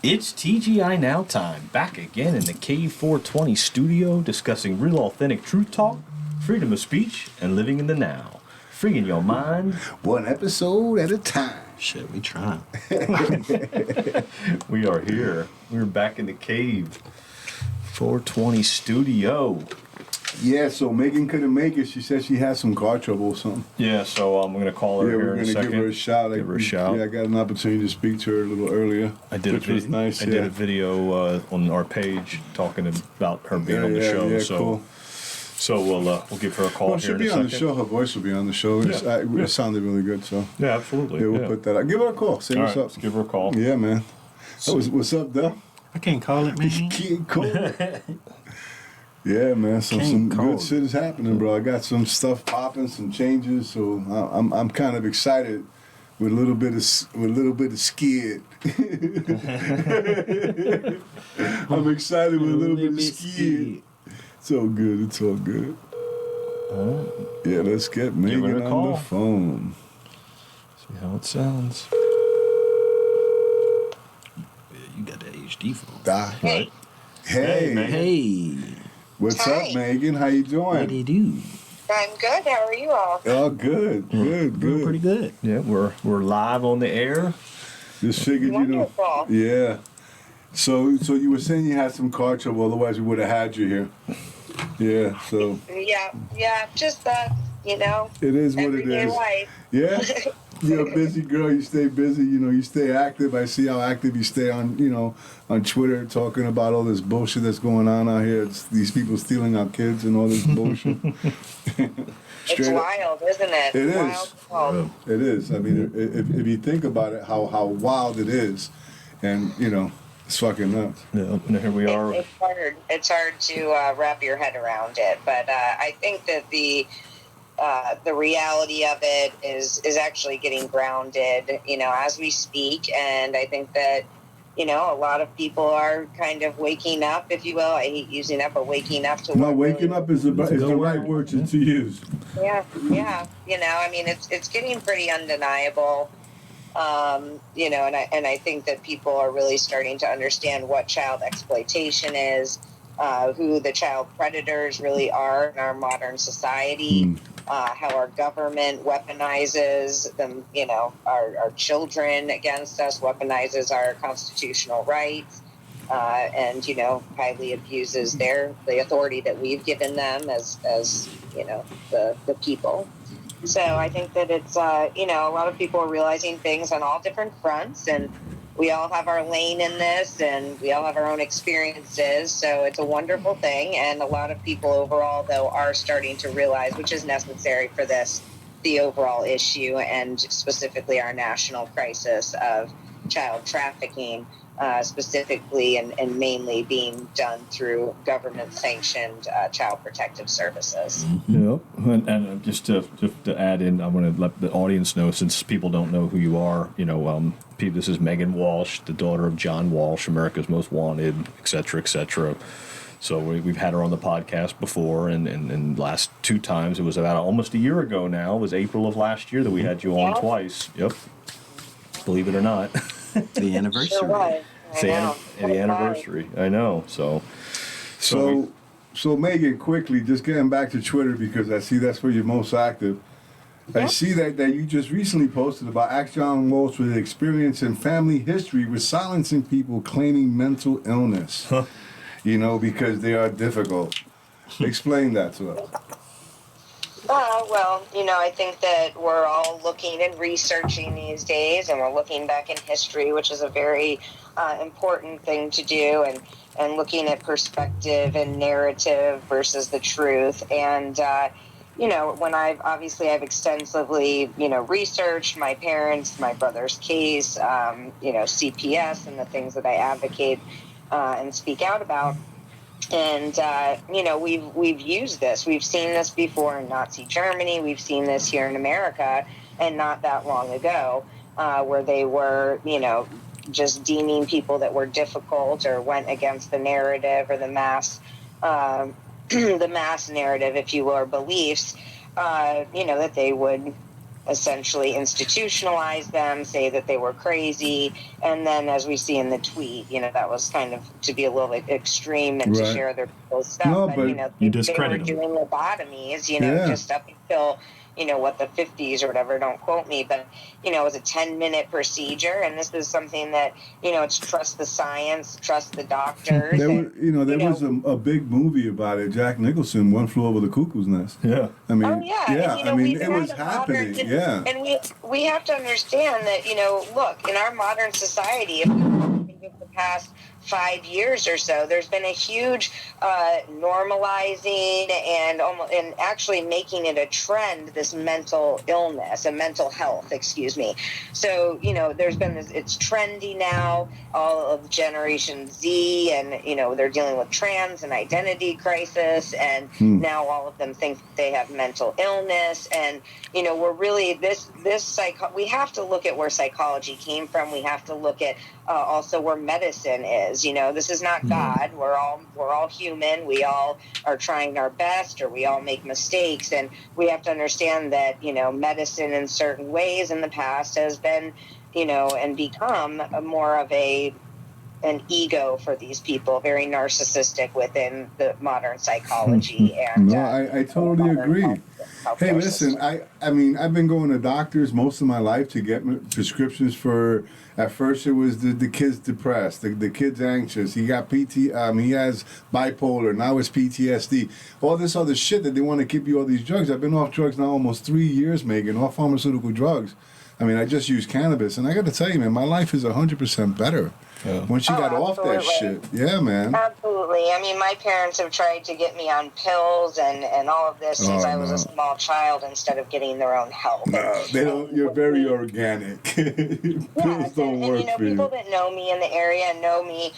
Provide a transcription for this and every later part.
It's TGI Now time, back again in the Cave 420 studio, discussing real authentic truth talk, freedom of speech, and living in the now. Freeing your mind. One episode at a time. Shit, we trying. We are here. We're back in the Cave 420 studio. Yeah, so Megan couldn't make it. She said she had some car trouble or something. Yeah, so I'm going to call her here in a second. Give her a shout. Give her a shout. Yeah, I got an opportunity to speak to her a little earlier, which was nice. I did a video on our page talking about her being on the show. Yeah, so, cool. So we'll give her a call here in a second. She'll be on the show. Her voice will be on the show. It sounded really good, so. Yeah, absolutely. Yeah, we'll put that out. Give her a call. Say what's up. Let's give her a call. Yeah, man. What's up, Del? I can't call it, man. Can't call it. Yeah, man. Some good shit is happening, bro. I got some stuff popping, some changes, so I'm kind of excited with a little bit of scared. I'm excited with a little bit of scared. It's all good. It's all good. Yeah, let's get Megan on the phone. See how it sounds. Yeah, you got that HD phone. Right. Hey. What's up, Megan? How you doing? What do you do? I'm good. How are you all? Oh, good. Doing pretty good. Yeah, we're live on the air. Just figured, Wonderful. Yeah. So you were saying you had some car trouble, otherwise we would have had you here. Yeah, so. Yeah, just that, It is what it everyday is. life. Yeah. You're a busy girl. You stay busy. You stay active. I see how active you stay on Twitter, talking about all this bullshit that's going on out here. It's these people stealing our kids and all this bullshit. It's wild, isn't it? It is. Wild. It is. I mean, if you think about it, how wild it is, and it's fucking nuts. Yeah, and here we are. It's hard to wrap your head around it, but I think that the reality of it is actually getting grounded, as we speak. And I think that, a lot of people are kind of waking up, if you will. I hate using that, but waking up to waking up is the right word to use. Yeah. I mean, it's getting pretty undeniable. And I think that people are really starting to understand what child exploitation is, who the child predators really are in our modern society. How our government weaponizes them, our children against us, weaponizes our constitutional rights, and, highly abuses the authority that we've given them as the people. So I think that it's, a lot of people are realizing things on all different fronts, and we all have our lane in this, and we all have our own experiences. So it's a wonderful thing. And a lot of people overall, though, are starting to realize, which is necessary for the overall issue, and specifically our national crisis of child trafficking, specifically and mainly being done through government-sanctioned child protective services. Yep. And just to add in, I want to let the audience know, since people don't know who you are, this is Meghan Walsh, the daughter of John Walsh, America's Most Wanted, et cetera, et cetera. So we've had her on the podcast before, and last two times, it was about almost a year ago now. It was April of last year that we had you on twice. Yep. Believe it or not. The anniversary. Sure was. The anniversary. I know. So Megan, quickly, just getting back to Twitter, because I see that's where you're most active. I see that you just recently posted about Ask John Walsh with experience in family history with silencing people claiming mental illness. Because they are difficult. Explain that to us. Well, I think that we're all looking and researching these days, and we're looking back in history, which is a very important thing to do, and looking at perspective and narrative versus the truth. And, when I've extensively, researched my parents, my brother's case, CPS, and the things that I advocate and speak out about. And, we've used this. We've seen this before in Nazi Germany. We've seen this here in America, and not that long ago, where they were, just deeming people that were difficult or went against the narrative or the mass narrative, if you will, or beliefs, that they would essentially institutionalize them, say that they were crazy, and then, as we see in the tweet, that was kind of to be a little bit extreme and to share their people's stuff. No, but but you they discredit were them. doing lobotomies, Yeah. just up until what, the 50s or whatever. Don't quote me, but it was a 10-minute procedure, and this is something that it's trust the science, trust the doctors. There and, was a big movie about it. Jack Nicholson, One Flew Over the Cuckoo's Nest. Yeah. I mean, oh yeah, and, I mean, we've it had was a happening. modern, Yeah. and we have to understand that look, in our modern society, if we think of the past 5 years or so, there's been a huge normalizing and actually making it a trend, this mental illness and mental health, excuse me. So there's been this, it's trendy now, all of Generation Z, and they're dealing with trans and identity crisis, and now all of them think they have mental illness. And we're really we have to look at where psychology came from. We have to look at also where medicine is. This is not God. We're all human. We all are trying our best, or we all make mistakes, and we have to understand that medicine in certain ways in the past has been and become more of an ego for these people, very narcissistic within the modern psychology. And no, I totally agree. Hey, listen, I mean, I've been going to doctors most of my life to get prescriptions for. At first, it was the kid's depressed, the kid's anxious. He got he has bipolar. Now it's PTSD. All this other shit that they want to give you all these drugs. I've been off drugs now almost 3 years, Megan, off pharmaceutical drugs. I mean, I just use cannabis, and I got to tell you, man, my life is 100% better. Yeah. When she got off that shit. Yeah, man. Absolutely. I mean, my parents have tried to get me on pills and all of this since I was a small child instead of getting their own help. No, they don't. You're very organic. Pills don't work for people you. that know me in the area and know me,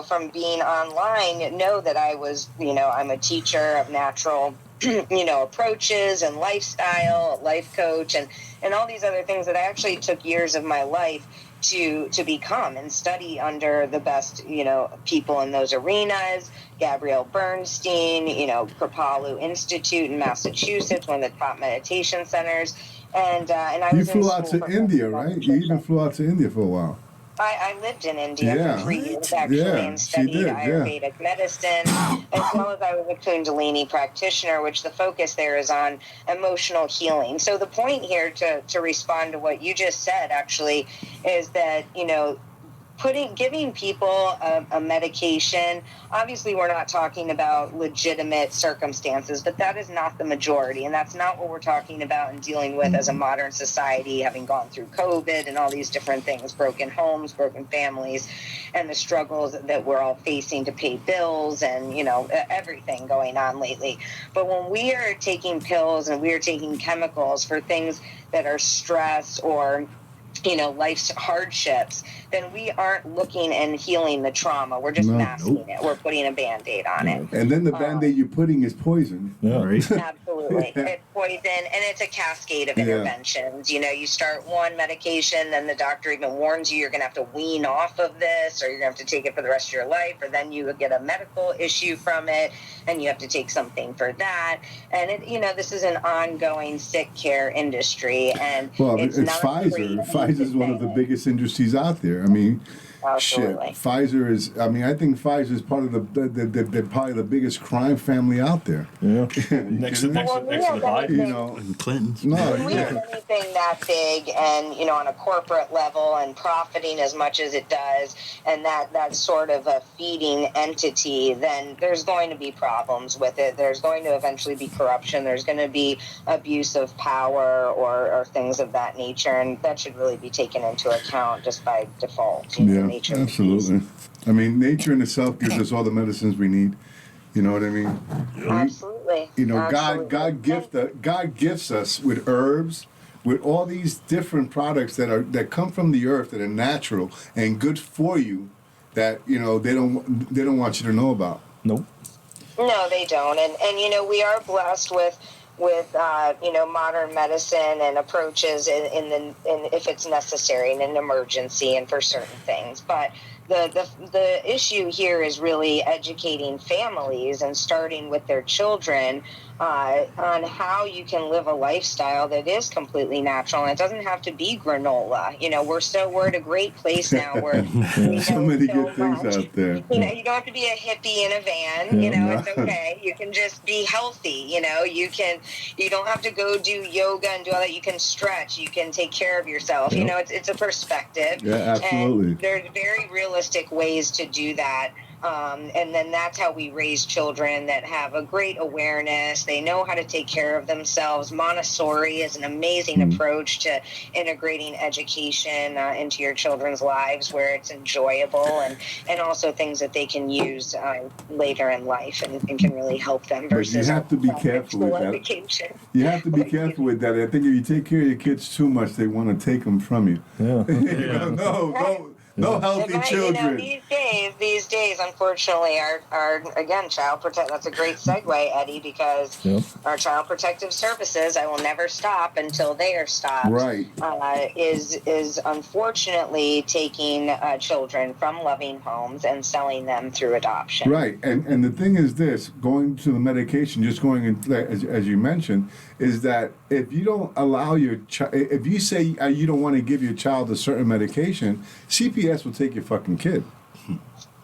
from being online, know that I was, I'm a teacher of natural approaches and lifestyle, a life coach, and all these other things that I actually took years of my life to become and study under the best, people in those arenas. Gabrielle Bernstein, Kripalu Institute in Massachusetts, one of the top meditation centers. And I was You flew out to India, right? You even flew out to India for a while. I lived in India for 3 years, actually, and studied Ayurvedic medicine, as well as I was a Kundalini practitioner, which the focus there is on emotional healing. So the point here, to respond to what you just said, actually, is that, giving people a medication. Obviously, we're not talking about legitimate circumstances, but that is not the majority, and that's not what we're talking about and dealing with as a modern society, having gone through COVID and all these different things, broken homes, broken families, and the struggles that we're all facing to pay bills and, everything going on lately. But when we are taking pills and we are taking chemicals for things that are stress or life's hardships, then we aren't looking and healing the trauma. We're just masking it. We're putting a Band-Aid on it. And then the Band-Aid you're putting is poison. Yeah. Right. Absolutely. It's poison, and it's a cascade of interventions. You start one medication, then the doctor even warns you, you're going to have to wean off of this, or you're going to have to take it for the rest of your life, or then you get a medical issue from it, and you have to take something for that. And, this is an ongoing sick care industry. And it's Pfizer. Pfizer is one of the biggest industries out there. I mean, absolutely. Shit. Pfizer is. I mean, I think Pfizer is part of the probably the biggest crime family out there. Yeah. next to the Biden. And Clintons. No. When we have anything that big and, on a corporate level and profiting as much as it does, and that's sort of a feeding entity, then there's going to be problems with it. There's going to eventually be corruption. There's going to be abuse of power or things of that nature, and that should really be taken into account just by default. Nature absolutely. I mean, nature in itself gives us all the medicines we need. You know what I mean? Absolutely. God gifts us with herbs, with all these different products that come from the earth that are natural and good for you. That they don't want you to know about. Nope. No, they don't. And we are blessed with modern medicine and approaches in if it's necessary in an emergency and for certain things. But the issue here is really educating families and starting with their children on how you can live a lifestyle that is completely natural, and it doesn't have to be granola. We're at a great place now where we So know many so good things much. out there. You don't have to be a hippie in a van. It's okay. You can just be healthy. You don't have to go do yoga and do all that. You can stretch. You can take care of yourself. Yep. It's a perspective. Yeah, absolutely. And there's very realistic ways to do that. And then that's how we raise children that have a great awareness. They know how to take care of themselves. Montessori is an amazing approach to integrating education into your children's lives, where it's enjoyable and also things that they can use later in life and can really help them. But you have to be careful with that. Education. You have to be careful with that. I think if you take care of your kids too much, they want to take them from you. Yeah. No healthy children. These days, unfortunately, our again, child protect. That's a great segue, Eddie, because our child protective services, I will never stop until they are stopped. Right. Is unfortunately taking children from loving homes and selling them through adoption. Right, and the thing is this: going to the medication, just going in, as you mentioned, is that if you don't allow your child, if you say you don't want to give your child a certain medication, CPS will take your fucking kid.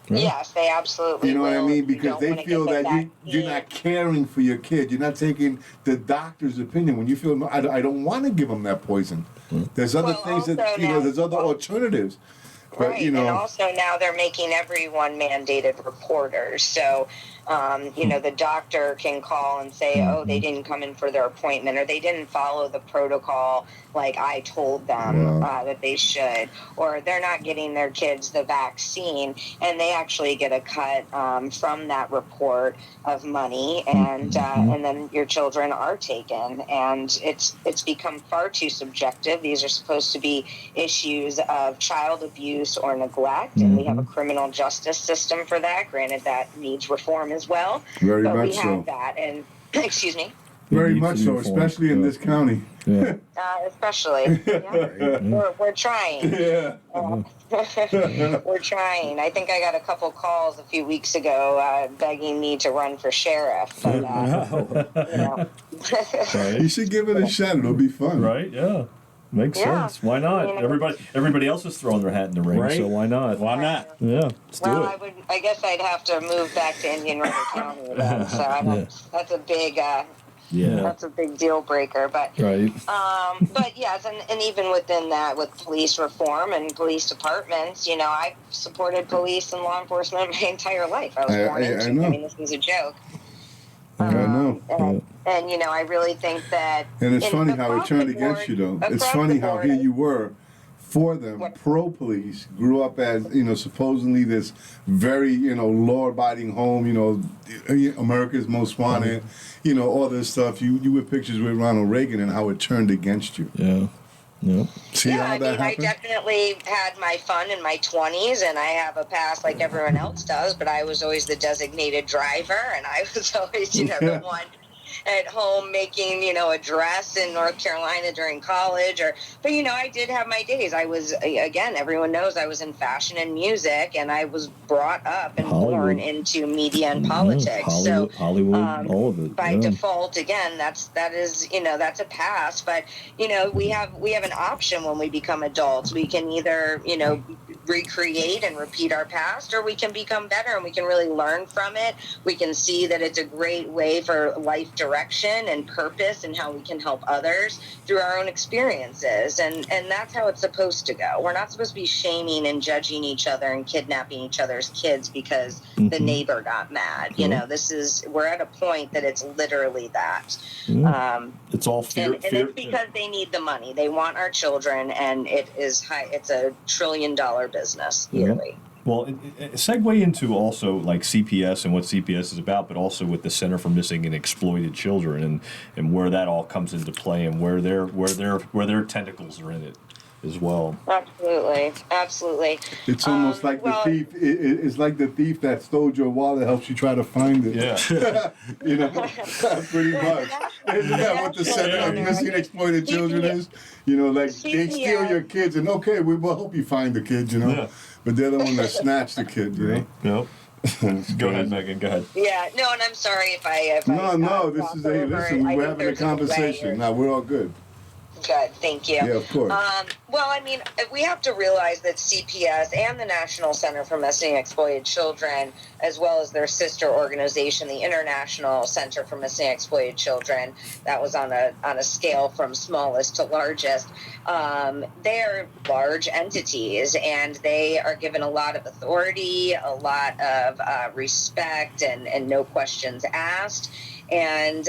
Yes, they absolutely You know what I will. mean? You Because don't they wanna feel get that you're not caring for your kid. You're not taking the doctor's opinion. When you feel, no, I don't want to give them that poison. There's other things that, also now- there's other alternatives. But, Right, and also now they're making everyone mandated reporters. So, the doctor can call and say, oh, they didn't come in for their appointment, or they didn't follow the protocol like I told them that they should, or they're not getting their kids the vaccine, and they actually get a cut from that report of money, and then your children are taken, and it's become far too subjective. These are supposed to be issues of child abuse or neglect, and we have a criminal justice system for that. Granted, that needs reform as well. Very but much we have so. that, and excuse me. Very It needs much to so, be reformed. especially in this county. Yeah. Especially, we're trying. Yeah. We're trying. I think I got a couple calls a few weeks ago begging me to run for sheriff. But, You should give it a shot. It'll be fun. Right? Yeah. Makes Yeah. sense. Why not? I mean, Everybody else is throwing their hat in the ring, Right. so why not? Why not? Yeah, let's do Well, it. I guess I'd have to move back to Indian River County then. So I don't, that's a big. Yeah. That's a big deal breaker, but Right. but yes, and even within that, with police reform and police departments, I've supported police and law enforcement my entire life. I was born into it. know. I mean, this is a joke. I know. And I really think that. And it's funny how it across turned the board- against you, though. It's across funny the how board, here you were for them, pro-police, grew up as, supposedly this very, law-abiding home, America's Most Wanted, all this stuff. You were pictures with Ronald Reagan and how it turned against you. Yeah. Yeah. See how that I happened? definitely had my fun in my 20s, and I have a past like everyone else does, but I was always the designated driver, and I was always, the one at home making, a dress in North Carolina during college, but I did have my days. I was, again, everyone knows I was in fashion and music, and I was brought up and born into media and politics. Hollywood, all of it. By default, again, that is that's a pass, but we have an option when we become adults. We can either recreate and repeat our past, or we can become better and we can really learn from it. We can see that it's a great way for life direction and purpose, and how we can help others through our own experiences, and that's how it's supposed to go. We're not supposed to be shaming and judging each other and kidnapping each other's kids because the neighbor got mad. We're at a point that it's literally that. It's all fear. And it's because they need the money. They want our children, and it's a $1 trillion business yearly. Well, segue into also like CPS and what CPS is about, but also with the Center for Missing and Exploited Children, and where that all comes into play, and where their tentacles are in it. as well. Absolutely. It's almost like well, the thief. It's like the thief that stole your wallet helps you try to find it. You know, pretty much. Isn't that what the Center of Missing Exploited Children is? You know, like they steal your kids, and okay, we will help you find the kid. You know, Yeah. but they're the one that snatched the kid. You know. Yep. Go ahead, Megan. Go ahead. Yeah, no, and I'm sorry if I No. This is over. listen. I We're think having a there's way conversation. Now we're all good. Good, thank you. Yeah, of course. Well, I mean, we have to realize that CPS and the National Center for Missing and Exploited Children, as well as their sister organization, the International Center for Missing and Exploited Children, that was on a scale from smallest to largest. They are large entities, and they are given a lot of authority, a lot of respect, and no questions asked. And,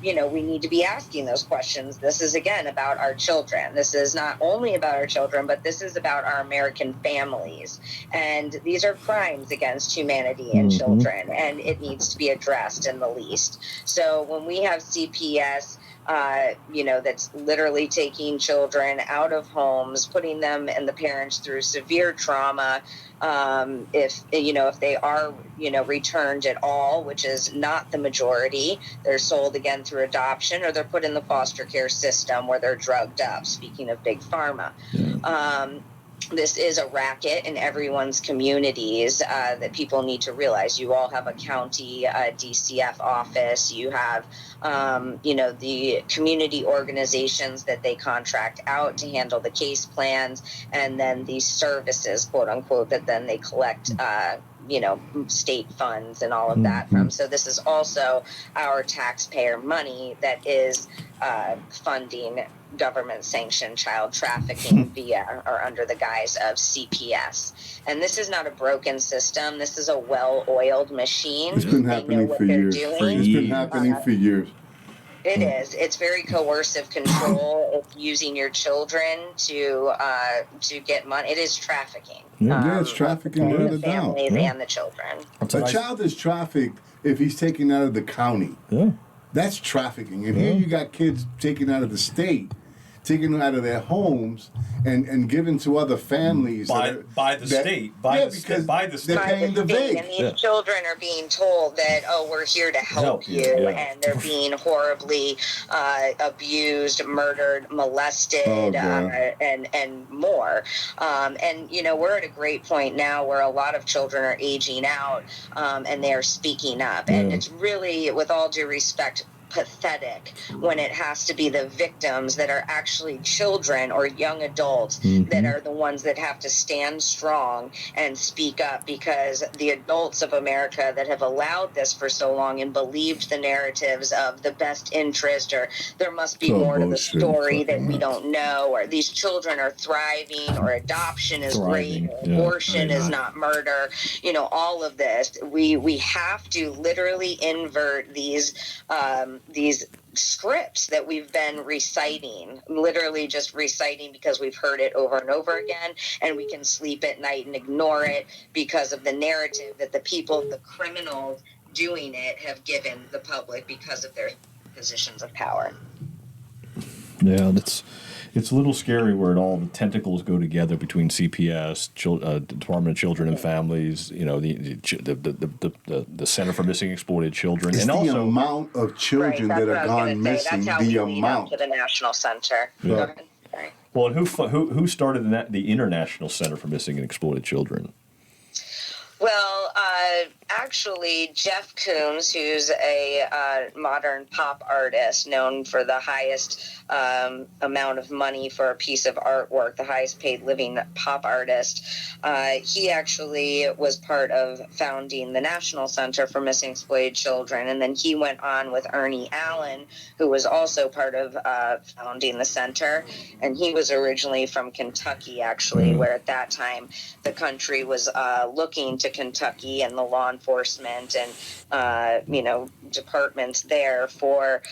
we need to be asking those questions. This is, again, about our children. This is not only about our children, but this is about our American families. And these are crimes against humanity and children, and it needs to be addressed in the least. So when we have CPS, that's literally taking children out of homes, putting them and the parents through severe trauma. If they are, returned at all, which is not the majority, they're sold again through adoption, or they're put in the foster care system where they're drugged up. Speaking of big pharma. This is a racket in everyone's communities that people need to realize. You all have a county DCF office. You have, the community organizations that they contract out to handle the case plans, and then these services, quote unquote, that then they collect state funds and all of that from. So this is also our taxpayer money that is funding government-sanctioned child trafficking via or under the guise of CPS. And this is not a broken system. This is a well-oiled machine. It's been happening for years. It's been happening for years. It is. It's very coercive control. It's using your children to get money. It is trafficking. It's trafficking without the a doubt. families and the children. A child is trafficked if he's taken out of the county. Yeah. That's trafficking. And here you got kids taken out of the state, taken out of their homes, and given to other families by the state. They're paying the state. vig. And these children are being told that, we're here to help you. And they're being horribly abused, murdered, molested, and more. We're at a great point now where a lot of children are aging out, and they're speaking up. And it's really, with all due respect, pathetic when it has to be the victims that are actually children or young adults that are the ones that have to stand strong and speak up, because the adults of America that have allowed this for so long and believed the narratives of the best interest, or there must be more to the story that we don't know, or these children are thriving, or adoption is great, or abortion is not murder, all of this. We have to literally invert these scripts that we've been reciting, literally just reciting because we've heard it over and over again, and we can sleep at night and ignore it because of the narrative that the people, the criminals doing it, have given the public because of their positions of power. Yeah, it's a little scary where the tentacles go together between CPS, Department of Children and Families, the Center for Missing and Exploited Children, it's and the also amount of children that are gone missing. That's how the we amount to the National Center. Yeah. Go ahead. Sorry. well, and who started the International Center for Missing and Exploited Children? Well, actually, Jeff Koons, who's a modern pop artist known for the highest amount of money for a piece of artwork, the highest paid living pop artist, he actually was part of founding the National Center for Missing and Exploited Children. And then he went on with Ernie Allen, who was also part of founding the center. And he was originally from Kentucky, actually, where at that time the country was looking to Kentucky and the law enforcement and departments there for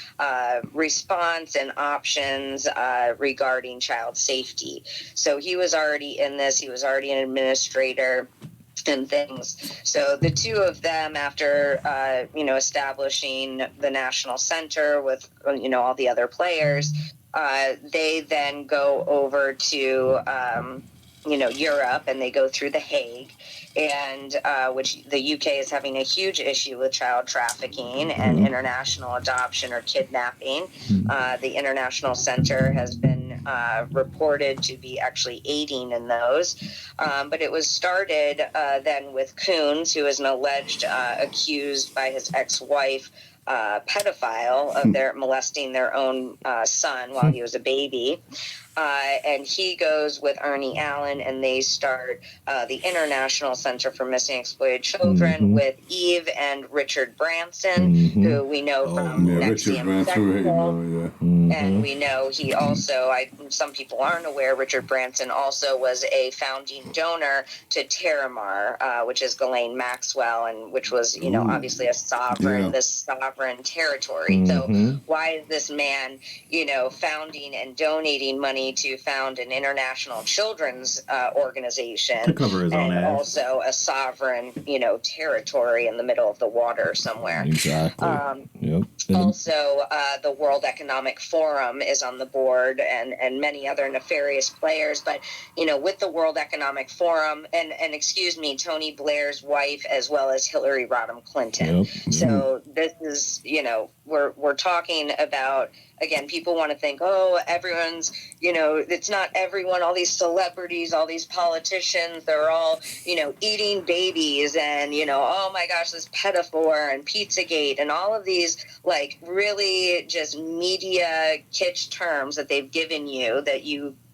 response and options regarding child safety. So he was already in this. He was already an administrator and things. So the two of them, after establishing the National Center with all the other players, They then go over to Europe, and they go through The Hague, and which the UK is having a huge issue with child trafficking and international adoption or kidnapping. The International Center has been reported to be actually aiding in those, but it was started then with Coons, who is an alleged accused by his ex-wife pedophile of their molesting their own son while he was a baby. And he goes with Ernie Allen, and they start the International Center for Missing Exploited Children with Eve and Richard Branson, who we know from Richard Branson, and we know he also, some people aren't aware, Richard Branson also was a founding donor to Terramar, which is Ghislaine Maxwell, and which was, obviously a sovereign, this sovereign territory. So why is this man, founding and donating money to found an international children's organization to cover his own and ass. also a sovereign, territory in the middle of the water somewhere? Exactly. Yep. Also, the World Economic Forum is on the board, and many other nefarious players. But, with the World Economic Forum, and excuse me, Tony Blair's wife, as well as Hillary Rodham Clinton. Yep. So this is, we're talking about, again, people want to think, oh, everyone's, it's not everyone, all these celebrities, all these politicians, they're all, eating babies and, oh my gosh, this pedophile and Pizzagate and all of these, like, really just media kitsch terms that they've given you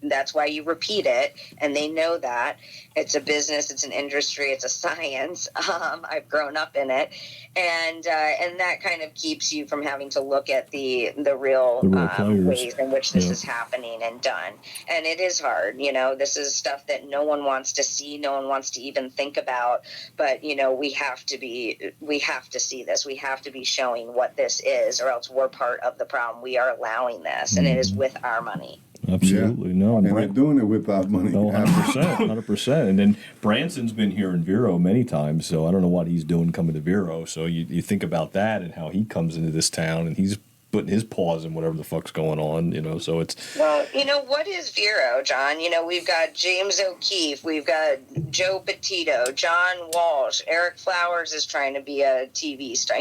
that's why you repeat it, and they know that. It's a business, it's an industry, it's a science. I've grown up in it, and that kind of keeps you from having to look at the real ways in which this is happening and done. And it is hard, this is stuff that no one wants to see, no one wants to even think about, but we have to see this. We have to be showing what this is, or else we're part of the problem. We are allowing this, and it is with our money. Absolutely. No, and they're doing it without money. No, 100%, 100%. And then Branson's been here in Vero many times, so I don't know what he's doing coming to Vero. So you think about that and how he comes into this town, and he's putting his paws in whatever the fuck's going on, so it's... Well, what is Vero, John? We've got James O'Keefe, we've got Joe Petito, John Walsh, Eric Flowers is trying to be a TV star.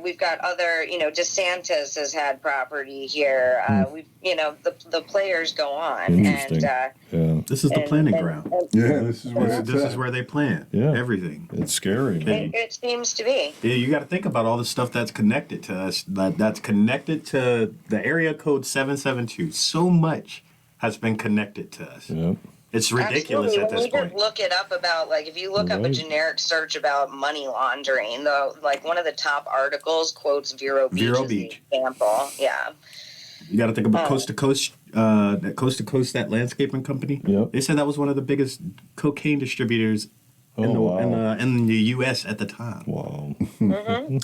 We've got other, DeSantis has had property here. The players go on. And this is the planting ground. This is where they plant everything. It's scary, man. It seems to be. Yeah, you got to think about all the stuff that's connected to us, that's connected to the area code 772. So much has been connected to us. Yep. It's ridiculous at this point. When you just look it up about, like, if you look up a generic search about money laundering, though, like, one of the top articles quotes Vero Beach as the example. Yeah. You got to think about Coast to Coast, that landscaping company. Yep. They said that was one of the biggest cocaine distributors in the U.S. at the time. Wow. Well,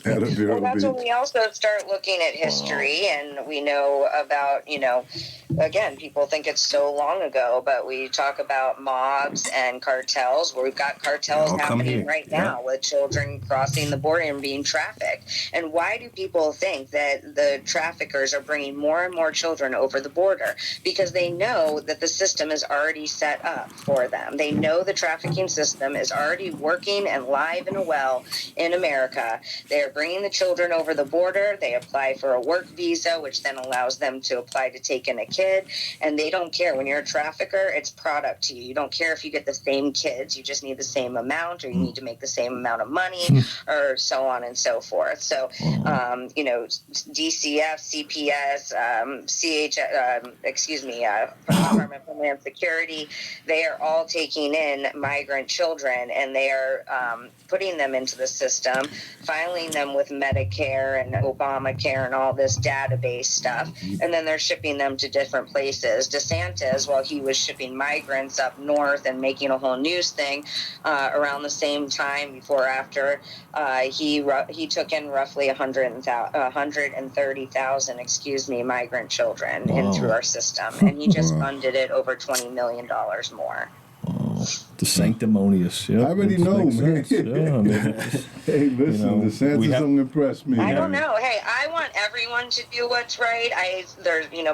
that's when we also start looking at history, and we know about, again, people think it's so long ago, but we talk about mobs and cartels, where we've got cartels happening right now with children crossing the border and being trafficked. And why do people think that the traffickers are bringing more and more children over the border? Because they know that the system is already set up for them. They know the trafficking system is already working and live and well in America. They're bringing the children over the border. They apply for a work visa, which then allows them to apply to take in a kid. And they don't care. When you're a trafficker, it's product to you. You don't care if you get the same kids. You just need the same amount, or you need to make the same amount of money, or so on and so forth. So, DCF, CPS, Department of Homeland Security, they are all taking in migrant children, and they are putting them into the system, filing them with Medicare and Obamacare and all this database stuff, and then they're shipping them to different places. DeSantis, while he was shipping migrants up north and making a whole news thing around the same time, before or after, he took in roughly 130,000, migrant children in through our system, and he just funded it over $20 million more. The sanctimonious. Yep, I already that know, makes man. sense. Yeah, I mean, it's- Hey, listen, we DeSantis have- don't impress me. I don't know. Hey, I want everyone to do what's right.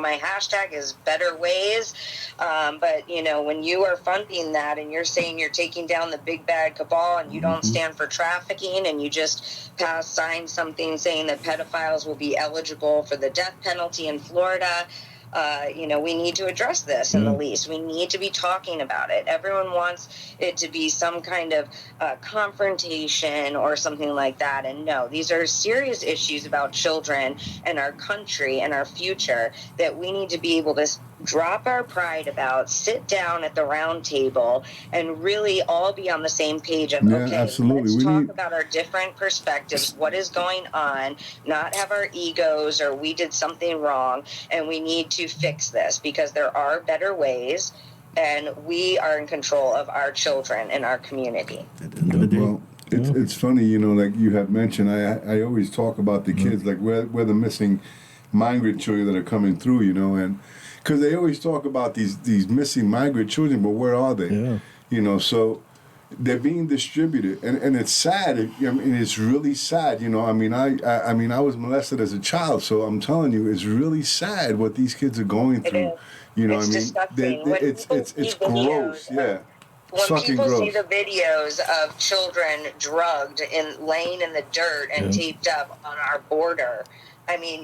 My hashtag is better ways. But when you are funding that and you're saying you're taking down the big bad cabal and you don't stand for trafficking and you just sign something saying that pedophiles will be eligible for the death penalty in Florida. We need to address this in the least. We need to be talking about it. Everyone wants it to be some kind of confrontation or something like that. And no, these are serious issues about children and our country and our future that we need to be able to drop our pride about, sit down at the round table, and really all be on the same page of, okay, absolutely. let's talk about our different perspectives, what is going on, not have our egos or we did something wrong, and we need to fix this because there are better ways, and we are in control of our children and our community. At the end of the day. Well, it's funny, like you have mentioned, I always talk about the kids, like we're the missing migrant children that are coming through, and because they always talk about these missing migrant children, but where are they? Yeah. So they're being distributed, and it's sad. It's really sad. I was molested as a child, so I'm telling you, it's really sad what these kids are going through. It's disgusting. It's gross. Yeah. When Fucking people gross. see the videos of children drugged and laying in the dirt and taped up on our border,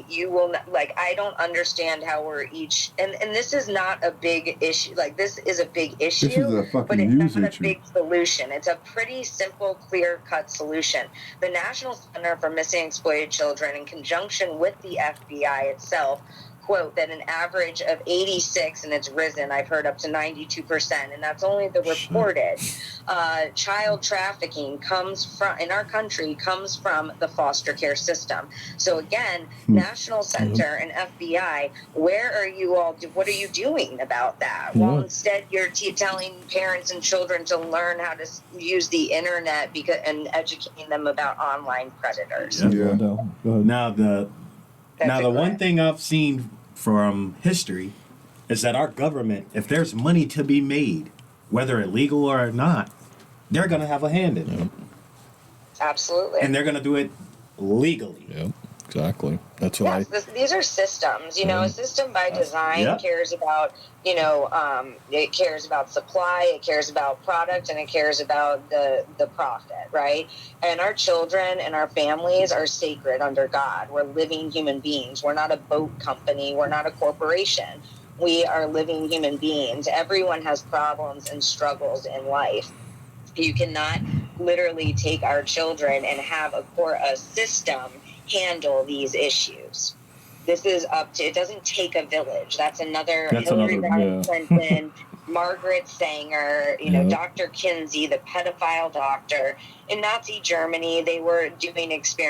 you will not, I don't understand how we're each, and this is not a big issue. This is a big issue, This is a fucking but it's news not issue. a big solution. It's a pretty simple, clear-cut solution. The National Center for Missing and Exploited Children, in conjunction with the FBI itself, quote that an average of 86, and it's risen, I've heard up to 92%, and that's only the reported, child trafficking in our country comes from the foster care system. So again, National Center and FBI, where are you all, what are you doing about that? Well, instead you're telling parents and children to learn how to use the internet and educating them about online predators. Yeah. Go ahead. Now the one thing I've seen from history is that our government, if there's money to be made, whether illegal or not, they're gonna have a hand in it. Absolutely. And they're gonna do it legally. Yep. Exactly. That's why. These are systems. A system by design cares about, it cares about supply, it cares about product, and it cares about the profit, right? And our children and our families are sacred under God. We're living human beings. We're not a boat company. We're not a corporation. We are living human beings. Everyone has problems and struggles in life. You cannot literally take our children and have a system handle these issues. This is it doesn't take a village. That's Hillary Rodham Clinton, Margaret Sanger, Dr. Kinsey, the pedophile doctor. In Nazi Germany, they were doing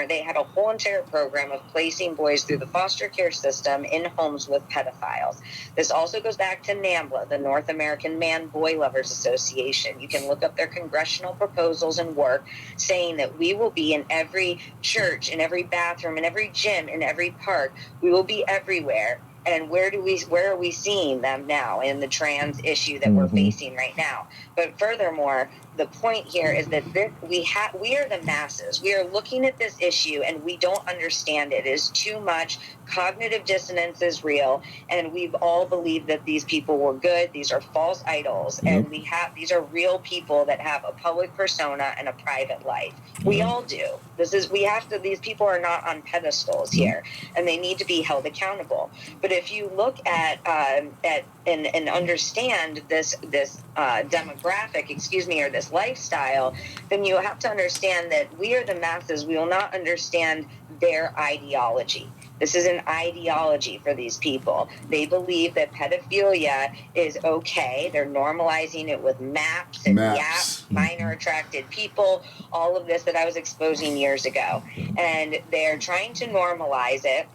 they had a whole entire program of placing boys through the foster care system in homes with pedophiles. This also goes back to NAMBLA, the North American Man-Boy Lovers Association. You can look up their congressional proposals and work saying that we will be in every church, in every bathroom, in every gym, in every park. We will be everywhere. And where are we seeing them now in the trans issue that we're facing right now? But furthermore, the point here is that we are the masses. We are looking at this issue and we don't understand it. It is too much. Cognitive dissonance is real, and we've all believed that these people were good. These are false idols, and these are real people that have a public persona and a private life. We all do. These people are not on pedestals here, and they need to be held accountable. But if you look at and understand this demographic, or this lifestyle, then you have to understand that we are the masses. We will not understand their ideology. This is an ideology for these people. They believe that pedophilia is okay. They're normalizing it with maps and yaps, minor attracted people, all of this that I was exposing years ago. And they're trying to normalize it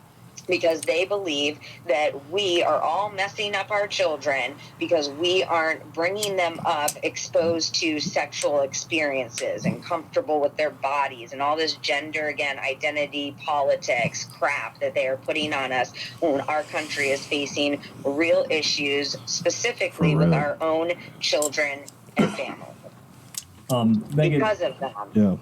because they believe that we are all messing up our children because we aren't bringing them up exposed to sexual experiences and comfortable with their bodies and all this gender, identity politics crap that they are putting on us when our country is facing real issues, specifically with our own children and family Megan, because of them. yeah.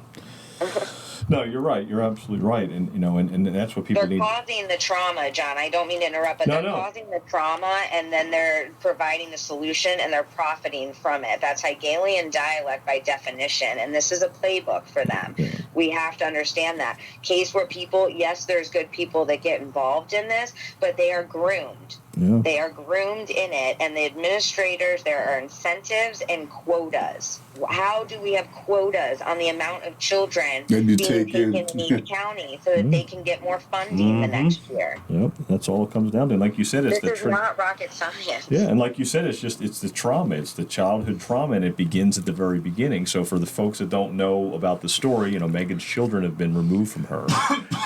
No, you're right. You're absolutely right, and and that's what people They're need. causing the trauma, John. I don't mean to interrupt, but No, they're no. causing the trauma, and then they're providing the solution, and they're profiting from it. That's Hegelian dialect by definition, and this is a playbook for them. Yeah. We have to understand that. Case where people, yes, there's good people that get involved in this, but they are groomed. Yeah. They are groomed in it, and the administrators, there are incentives and quotas. How do we have quotas on the amount of children Then you being take taken in- in each county so that they can get more funding the next year? Yep. That's all it comes down to. And like you said, it's This is not rocket science. Yeah, and like you said, it's the trauma. It's the childhood trauma, and it begins at the very beginning. So for the folks that don't know about the story, Megan's children have been removed from her,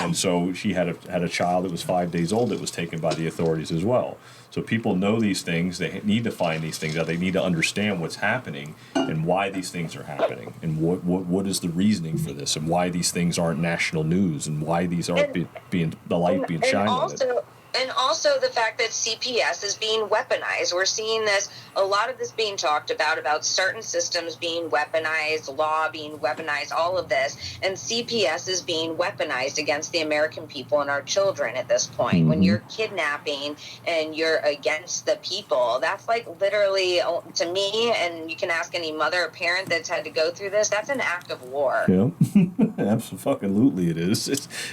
and so she had a child that was 5 days old that was taken by the authorities as well. So people know these things. They need to find these things out. They need to understand what's happening and why these things are happening, and what is the reasoning for this, and why these things aren't national news, and why these aren't being shined on it. And also the fact that CPS is being weaponized. We're seeing this, a lot of this being talked about certain systems being weaponized, law being weaponized, all of this. And CPS is being weaponized against the American people and our children at this point. Mm-hmm. When you're kidnapping and you're against the people, that's like literally, to me, and you can ask any mother or parent that's had to go through this, that's an act of war. Yeah, absolutely it is.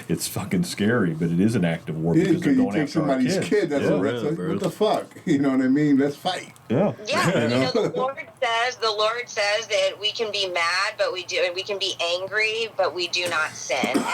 It's fucking scary, but it is an act of war because they're going after somebody's our kids. kid. That's yeah. what the fuck? You know what I mean? Let's fight. Yeah. Yeah, the Lord says that we can be mad, but we can be angry, but we do not sin. And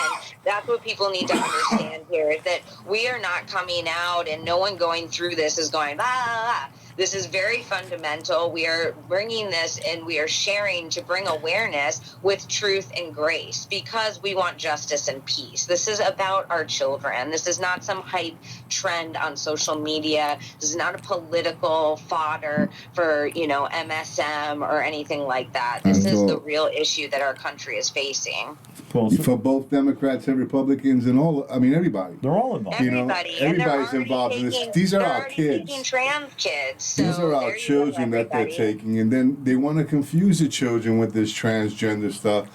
that's what people need to understand here, is that we are not coming out and no one going through this is going, ah. This is very fundamental. We are bringing this and we are sharing to bring awareness with truth and grace because we want justice and peace. This is about our children. This is not some hype trend on social media. This is not a political fodder for, MSM or anything like that. This is the real issue that our country is facing. Well, for both Democrats and Republicans and everybody. They're all involved. Everybody's involved in this. These are our kids. Taking trans kids. So these are our children that they're taking, and then they want to confuse the children with this transgender stuff.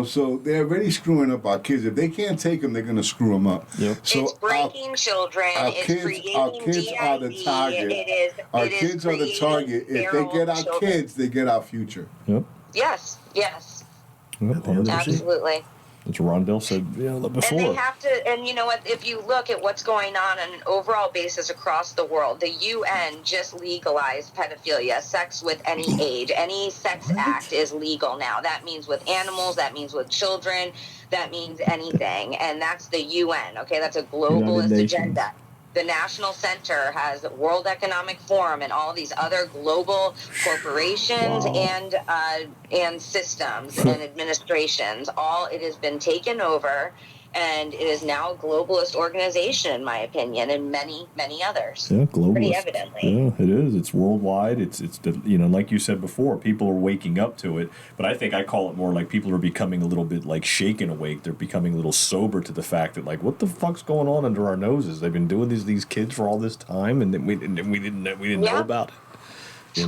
So they're already screwing up our kids. If they can't take them, they're going to screw them up. Yep. So it's breaking children. Our kids are the target. Our kids are the target. If they get our kids, they get our future. Yep. Yes. Yep. Absolutely. As Rondell said before. And they have to, and you know what, if you look at what's going on an overall basis across the world, the UN just legalized pedophilia, sex with any age. Any sex act is legal now. That means with animals, that means with children, that means anything. And that's the UN, okay? That's a globalist agenda. The National Center has World Economic Forum and all these other global corporations and systems and administrations. All it has been taken over, and it is now a globalist organization, in my opinion, and many, many others. Yeah, globalist. Pretty evidently. Yeah, it is. It's worldwide. It's like you said before, people are waking up to it. But I think I call it more like people are becoming a little bit like shaken awake. They're becoming a little sober to the fact that what the fuck's going on under our noses? They've been doing these kids for all this time, and then we didn't know about it.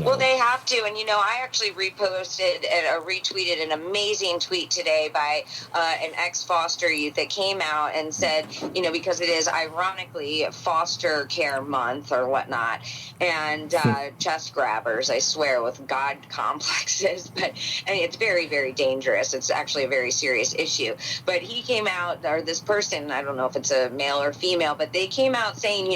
Well, they have to. And, I actually retweeted an amazing tweet today by an ex-foster youth that came out and said, because it is ironically foster care month or whatnot, and chest grabbers, I swear, with God complexes. But it's very, very dangerous. It's actually a very serious issue. But he came out, or this person, I don't know if it's a male or female, but they came out saying,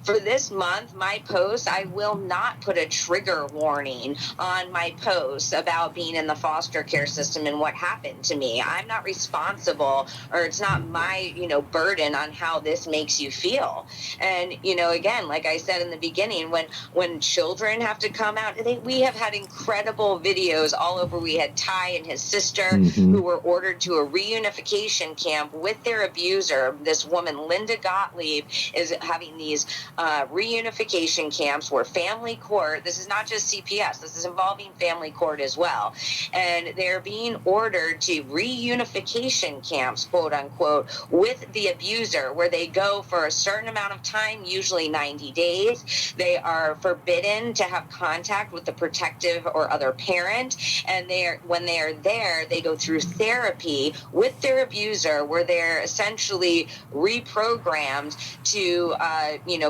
for this month, my post, I will not put a trigger warning on my posts about being in the foster care system and what happened to me. I'm not responsible, or it's not my, burden on how this makes you feel. And, again, like I said in the beginning, when children have to come out, we have had incredible videos all over. We had Ty and his sister who were ordered to a reunification camp with their abuser. This woman, Linda Gottlieb, is having these reunification camps where family court, this is not not just CPS. This is involving family court as well. And they're being ordered to reunification camps, quote unquote, with the abuser, where they go for a certain amount of time, usually 90 days. They are forbidden to have contact with the protective or other parent. And when they are there, they go through therapy with their abuser, where they're essentially reprogrammed to,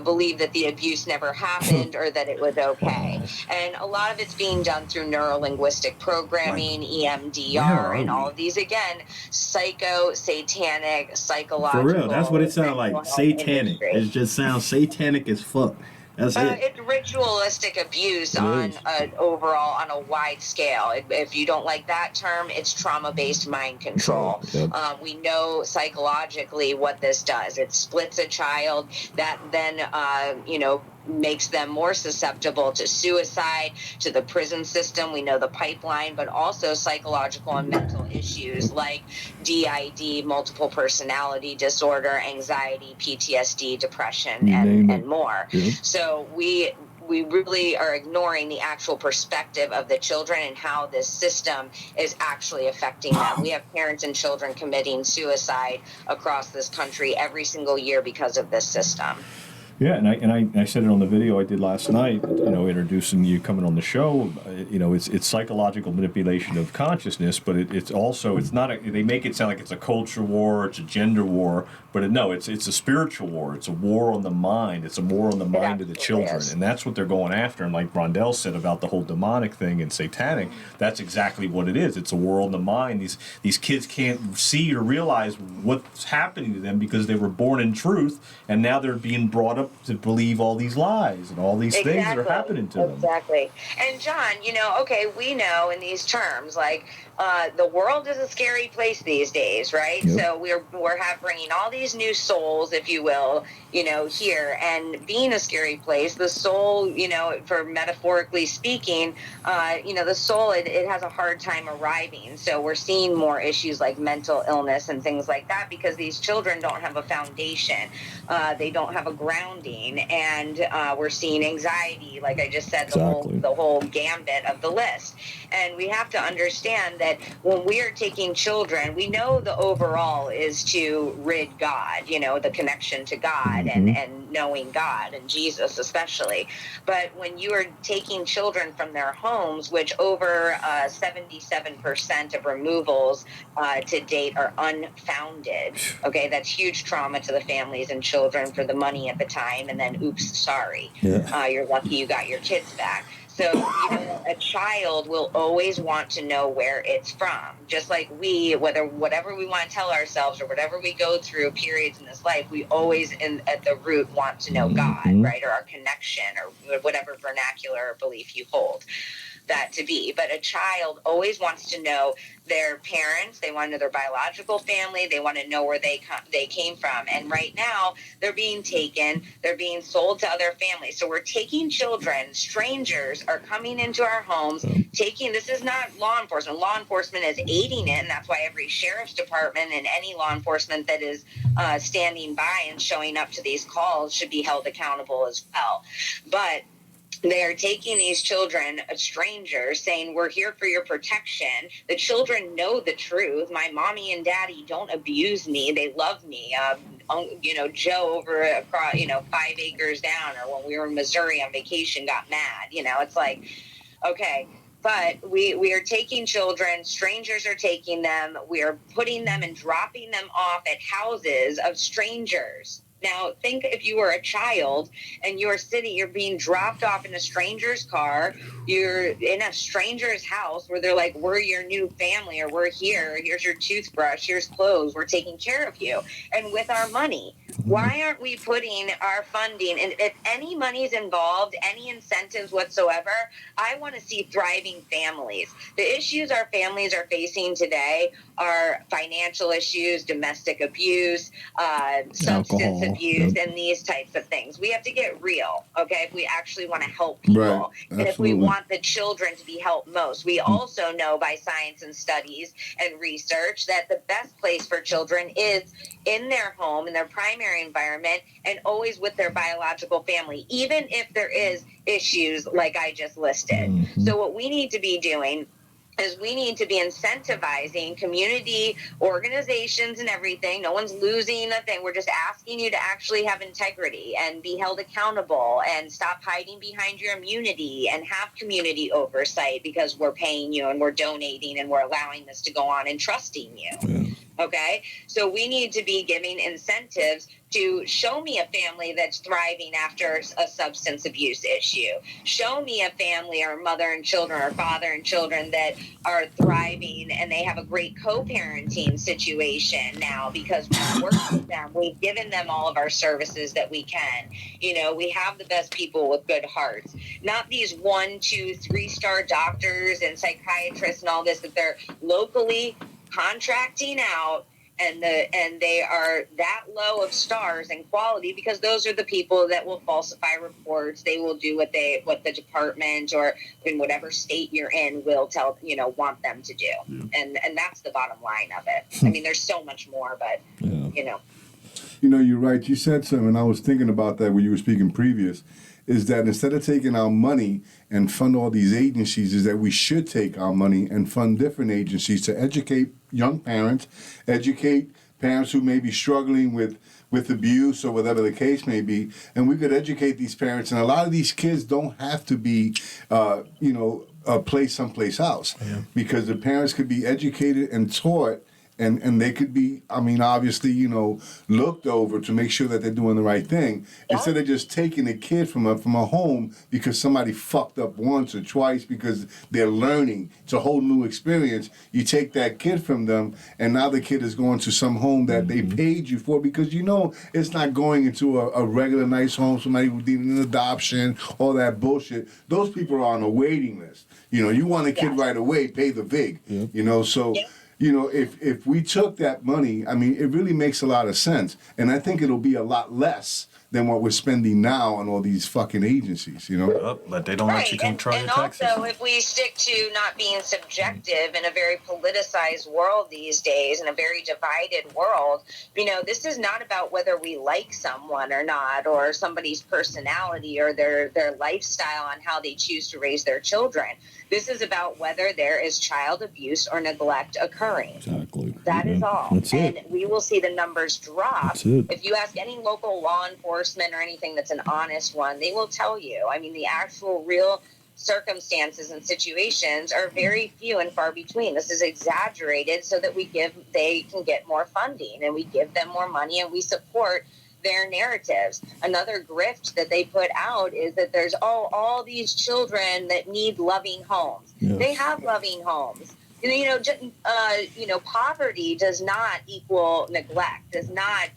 believe that the abuse never happened or that it was okay. And a lot of it's being done through neuro-linguistic programming, EMDR, and all of these, again, satanic, psychological. For real, that's what it sounds like. Satanic. Industry. It just sounds satanic as fuck. That's it. It's ritualistic abuse on a wide scale. If you don't like that term, it's trauma-based mind control. Yep. We know psychologically what this does. It splits a child that then, makes them more susceptible to suicide, to the prison system. We know the pipeline, but also psychological and mental issues like DID, multiple personality disorder, anxiety, PTSD, depression, and more. Yeah. So we really are ignoring the actual perspective of the children and how this system is actually affecting them. We have parents and children committing suicide across this country every single year because of this system. Yeah, and I said it on the video I did last night, introducing you coming on the show. It's psychological manipulation of consciousness, but it's also, it's not, they make it sound like it's a culture war, it's a gender war, but it's a spiritual war. It's a war on the mind. It's a war on the mind of the children. And that's what they're going after. And like Rondell said about the whole demonic thing and satanic, that's exactly what it is. It's a war on the mind. These kids can't see or realize what's happening to them because they were born in truth, and now they're being brought up to believe all these lies and all these things that are happening to them. Exactly. And John, we know in these terms, like, the world is a scary place these days, right? Yep. So we're bringing all these new souls, if you will, here, and being a scary place, the soul, for metaphorically speaking, the soul, it has a hard time arriving. So we're seeing more issues like mental illness and things like that because these children don't have a foundation. They don't have a grounding, and we're seeing anxiety, like I just said, the whole gambit of the list. And we have to understand that when we are taking children, we know the overall is to rid God, the connection to God and knowing God and Jesus especially. But when you are taking children from their homes, which over 77% of removals to date are unfounded, okay, that's huge trauma to the families and children for the money at the time, and then oops, sorry. Yeah. You're lucky you got your kids back. So, a child will always want to know where it's from. Just like whatever we want to tell ourselves or whatever we go through periods in this life, we always at the root want to know God, right? Or our connection or whatever vernacular or belief you hold that to be. But a child always wants to know their parents. They want to know their biological family. They want to know where they came from. And right now, they're being taken. They're being sold to other families. So we're taking children. Strangers are coming into our homes, this is not law enforcement. Law enforcement is aiding it, and that's why every sheriff's department and any law enforcement that is standing by and showing up to these calls should be held accountable as well. But they are taking these children, strangers, saying, we're here for your protection. The children know the truth. My mommy and daddy don't abuse me. They love me. Joe over across, 5 acres down, or when we were in Missouri on vacation, got mad. It's like, okay. But we are taking children, strangers are taking them, we are putting them and dropping them off at houses of strangers. Now, think if you were a child and you're being dropped off in a stranger's car, you're in a stranger's house where they're like, we're your new family, or we're here, here's your toothbrush, here's clothes, we're taking care of you. And with our money, why aren't we putting our funding, and if any money is involved, any incentives whatsoever, I want to see thriving families. The issues our families are facing today are financial issues, domestic abuse, substance abuse, and these types of things. We have to get real, okay, if we actually want to help people. Right. And if we want the children to be helped most. We also know by science and studies and research that the best place for children is in their home, in their primary primary environment and always with their biological family, even if there is issues like I just listed. So what we need to be doing is we need to be incentivizing community organizations and everything. No one's losing a thing. We're just asking you to actually have integrity and be held accountable and stop hiding behind your immunity and have community oversight, because we're paying you and we're donating and we're allowing this to go on and trusting you. Yeah. Okay, so we need to be giving incentives to show me a family that's thriving after a substance abuse issue. Show me a family or mother and children or father and children that are thriving and they have a great co-parenting situation now because we've worked with them. We've given them all of our services that we can. You know, we have the best people with good hearts. Not these 1, 2, 3-star doctors and psychiatrists and all this that they're locally contracting out, and they are that low of stars and quality because those are the people that will falsify reports. They will do what the department or in whatever state you're in will tell, want them to do. And that's the bottom line of it. I mean, there's so much more, but you're right. You said something, and I was thinking about that when you were speaking previous, is that instead of taking our money and fund all these agencies, is that we should take our money and fund different agencies to educate young parents, educate parents who may be struggling with abuse or whatever the case may be, and we could educate these parents. And a lot of these kids don't have to be, placed someplace else, because the parents could be educated and taught. And they could be, obviously, looked over to make sure that they're doing the right thing. Yeah. Instead of just taking a kid from a home because somebody fucked up once or twice because they're learning. It's a whole new experience. You take that kid from them, and now the kid is going to some home that they paid you for, because it's not going into a regular nice home, somebody who did an adoption, all that bullshit. Those people are on a waiting list. You want a kid right away, pay the VIG. So... if we took that money, it really makes a lot of sense. And I think it'll be a lot less than what we're spending now on all these fucking agencies, But they don't let you control your taxes. And also, if we stick to not being subjective in a very politicized world these days, in a very divided world, this is not about whether we like someone or not, or somebody's personality or their lifestyle on how they choose to raise their children. This is about whether there is child abuse or neglect occurring. Exactly. That is all. That's it. And we will see the numbers drop. That's it. If you ask any local law enforcement or anything that's an honest one, they will tell you. The actual real circumstances and situations are very few and far between. This is exaggerated so that they can get more funding, and we give them more money, and we support their narratives. Another grift that they put out is that there's all these children that need loving homes. Yes. They have loving homes. Poverty does not equal neglect, does not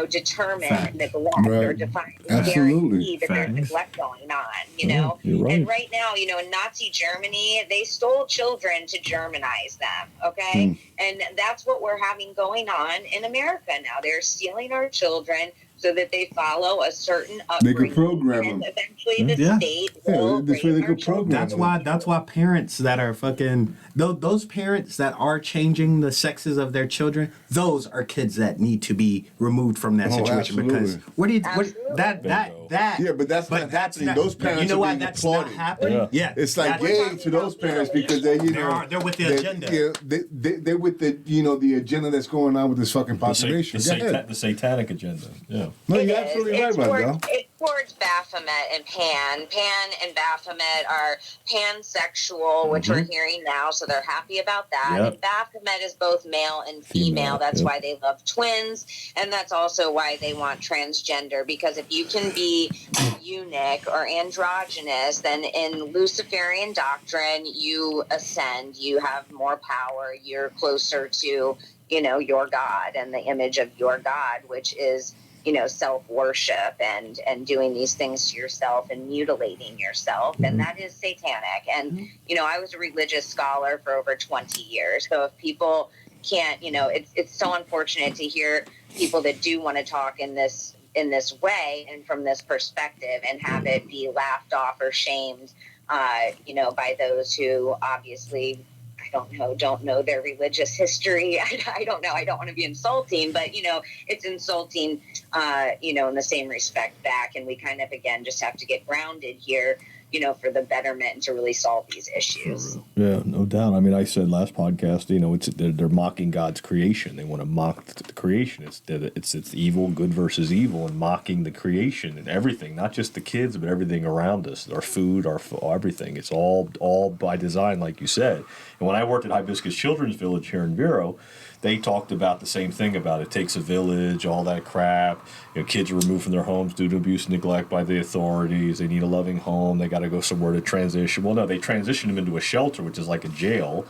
determine neglect or define guarantee that there's neglect going on, You're right. And right now, in Nazi Germany, they stole children to Germanize them, okay? And that's what we're having going on in America now. They're stealing our children so that they follow a certain upbringing. They could program them. And eventually the state will this way they could program them. That's why parents that are fucking... Those parents that are changing the sexes of their children, those are kids that need to be removed from that situation. Absolutely. Because yeah, but that's not happening. Those parents are being that's applauded. not happening? Yeah. It's like yay to those parents because they're with the agenda. They're with the agenda that's going on with this fucking population. The satanic agenda. Yeah. No, you're absolutely right, Rondell. It's towards Baphomet and Pan. Pan and Baphomet are pansexual, which we're hearing now, so they're happy about that. Yep. And Baphomet is both male and female. That's why they love twins, and that's also why they want transgender, because if you can be eunuch or androgynous, then in Luciferian doctrine, you ascend, you have more power, you're closer to, your God and the image of your God, which is self-worship and doing these things to yourself and mutilating yourself. And that is satanic. And, I was a religious scholar for over 20 years. So if people can't, it's so unfortunate to hear people that do want to talk in this way and from this perspective and have it be laughed off or shamed, by those who obviously, I don't know their religious history. I don't know. I don't want to be insulting, but it's insulting, in the same respect back. And we kind of, again, just have to get grounded here, for the betterment and to really solve these issues. Yeah, no doubt. I mean, I said last podcast, they're mocking God's creation. They want to mock the creation. It's evil, good versus evil, and mocking the creation and everything, not just the kids, but everything around us, our food, our everything. It's all by design, like you said. And when I worked at Hibiscus Children's Village here in Vero, they talked about the same thing about it takes a village, all that crap. Kids are removed from their homes due to abuse and neglect by the authorities. They need a loving home. They got to go somewhere to transition. Well, no, they transition them into a shelter, which is like a jail.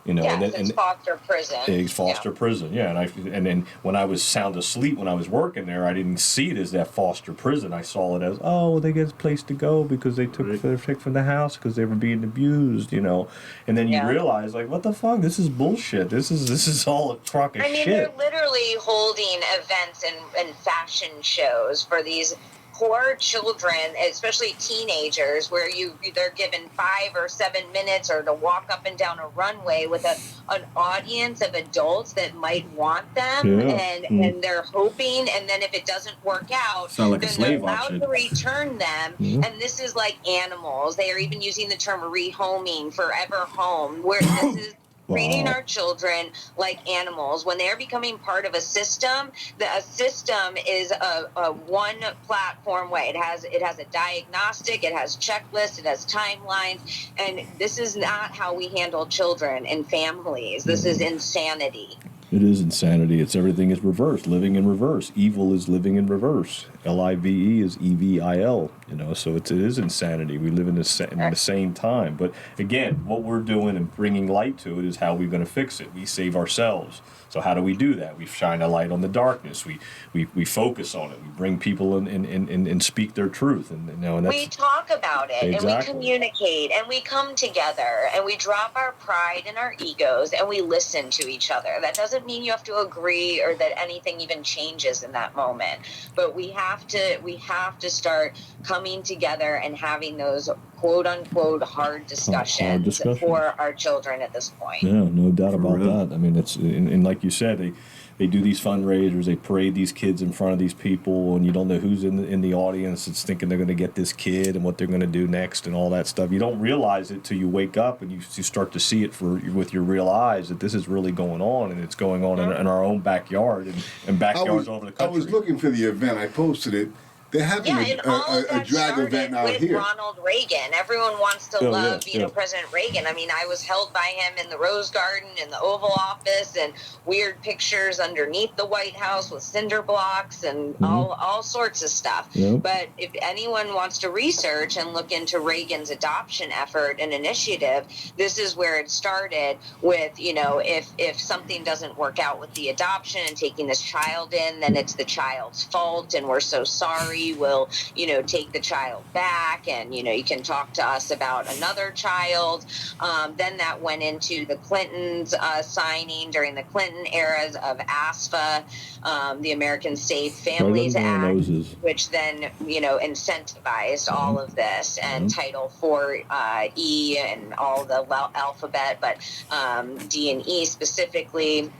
It's foster prison. It's foster prison, yeah. And then when I was sound asleep when I was working there, I didn't see it as that foster prison. I saw it as, they get a place to go because they took from the house because they were being abused, And then you realize, like, what the fuck? This is bullshit. This is all a crock of shit. They're literally holding events and fashion shows for these poor children, especially teenagers, where they're given 5 or 7 minutes or to walk up and down a runway with an audience of adults that might want them, and they're hoping, and then if it doesn't work out, then they're allowed to return them. And this is like animals. They are even using the term rehoming, forever home, where this is treating our children like animals when they're becoming part of a system. A system is a one platform way. It has a diagnostic, it has checklists, it has timelines, and this is not how we handle children and families. This is insanity. It is insanity. Everything is reversed, living in reverse. Evil is living in reverse. LIVE is EVIL. So it is insanity. We live in the same time. But again, what we're doing and bringing light to it is how we're going to fix it. We save ourselves. So how do we do that? We shine a light on the darkness. We focus on it. We bring people in and speak their truth. And that's, we talk about it, exactly. And we communicate, and we come together, and we drop our pride and our egos, and we listen to each other. That doesn't mean you have to agree or that anything even changes in that moment. But we have to start coming together and having those quote unquote hard discussions for our children at this point. Yeah, no doubt about that. I mean, it's and like you said, they do these fundraisers, they parade these kids in front of these people, and you don't know who's in the audience. It's thinking they're going to get this kid and what they're going to do next and all that stuff. You don't realize it till you wake up and you start to see it with your real eyes that this is really going on, and it's going on in our own backyard and backyards all over the country. I was looking for the event. I posted it. They're having a drag event out here. Ronald Reagan. Everyone wants to love President Reagan. I mean, I was held by him in the Rose Garden, in the Oval Office, and weird pictures underneath the White House with cinder blocks and all sorts of stuff. Yep. But if anyone wants to research and look into Reagan's adoption effort and initiative, this is where it started with, if something doesn't work out with the adoption and taking this child in, then it's the child's fault, and we're so sorry. Will take the child back, and you can talk to us about another child. Then that went into the Clintons signing during the Clinton eras of ASFA, the American Safe Families Act, which then incentivized all of this, and Title IV E and all the alphabet, but D and E specifically.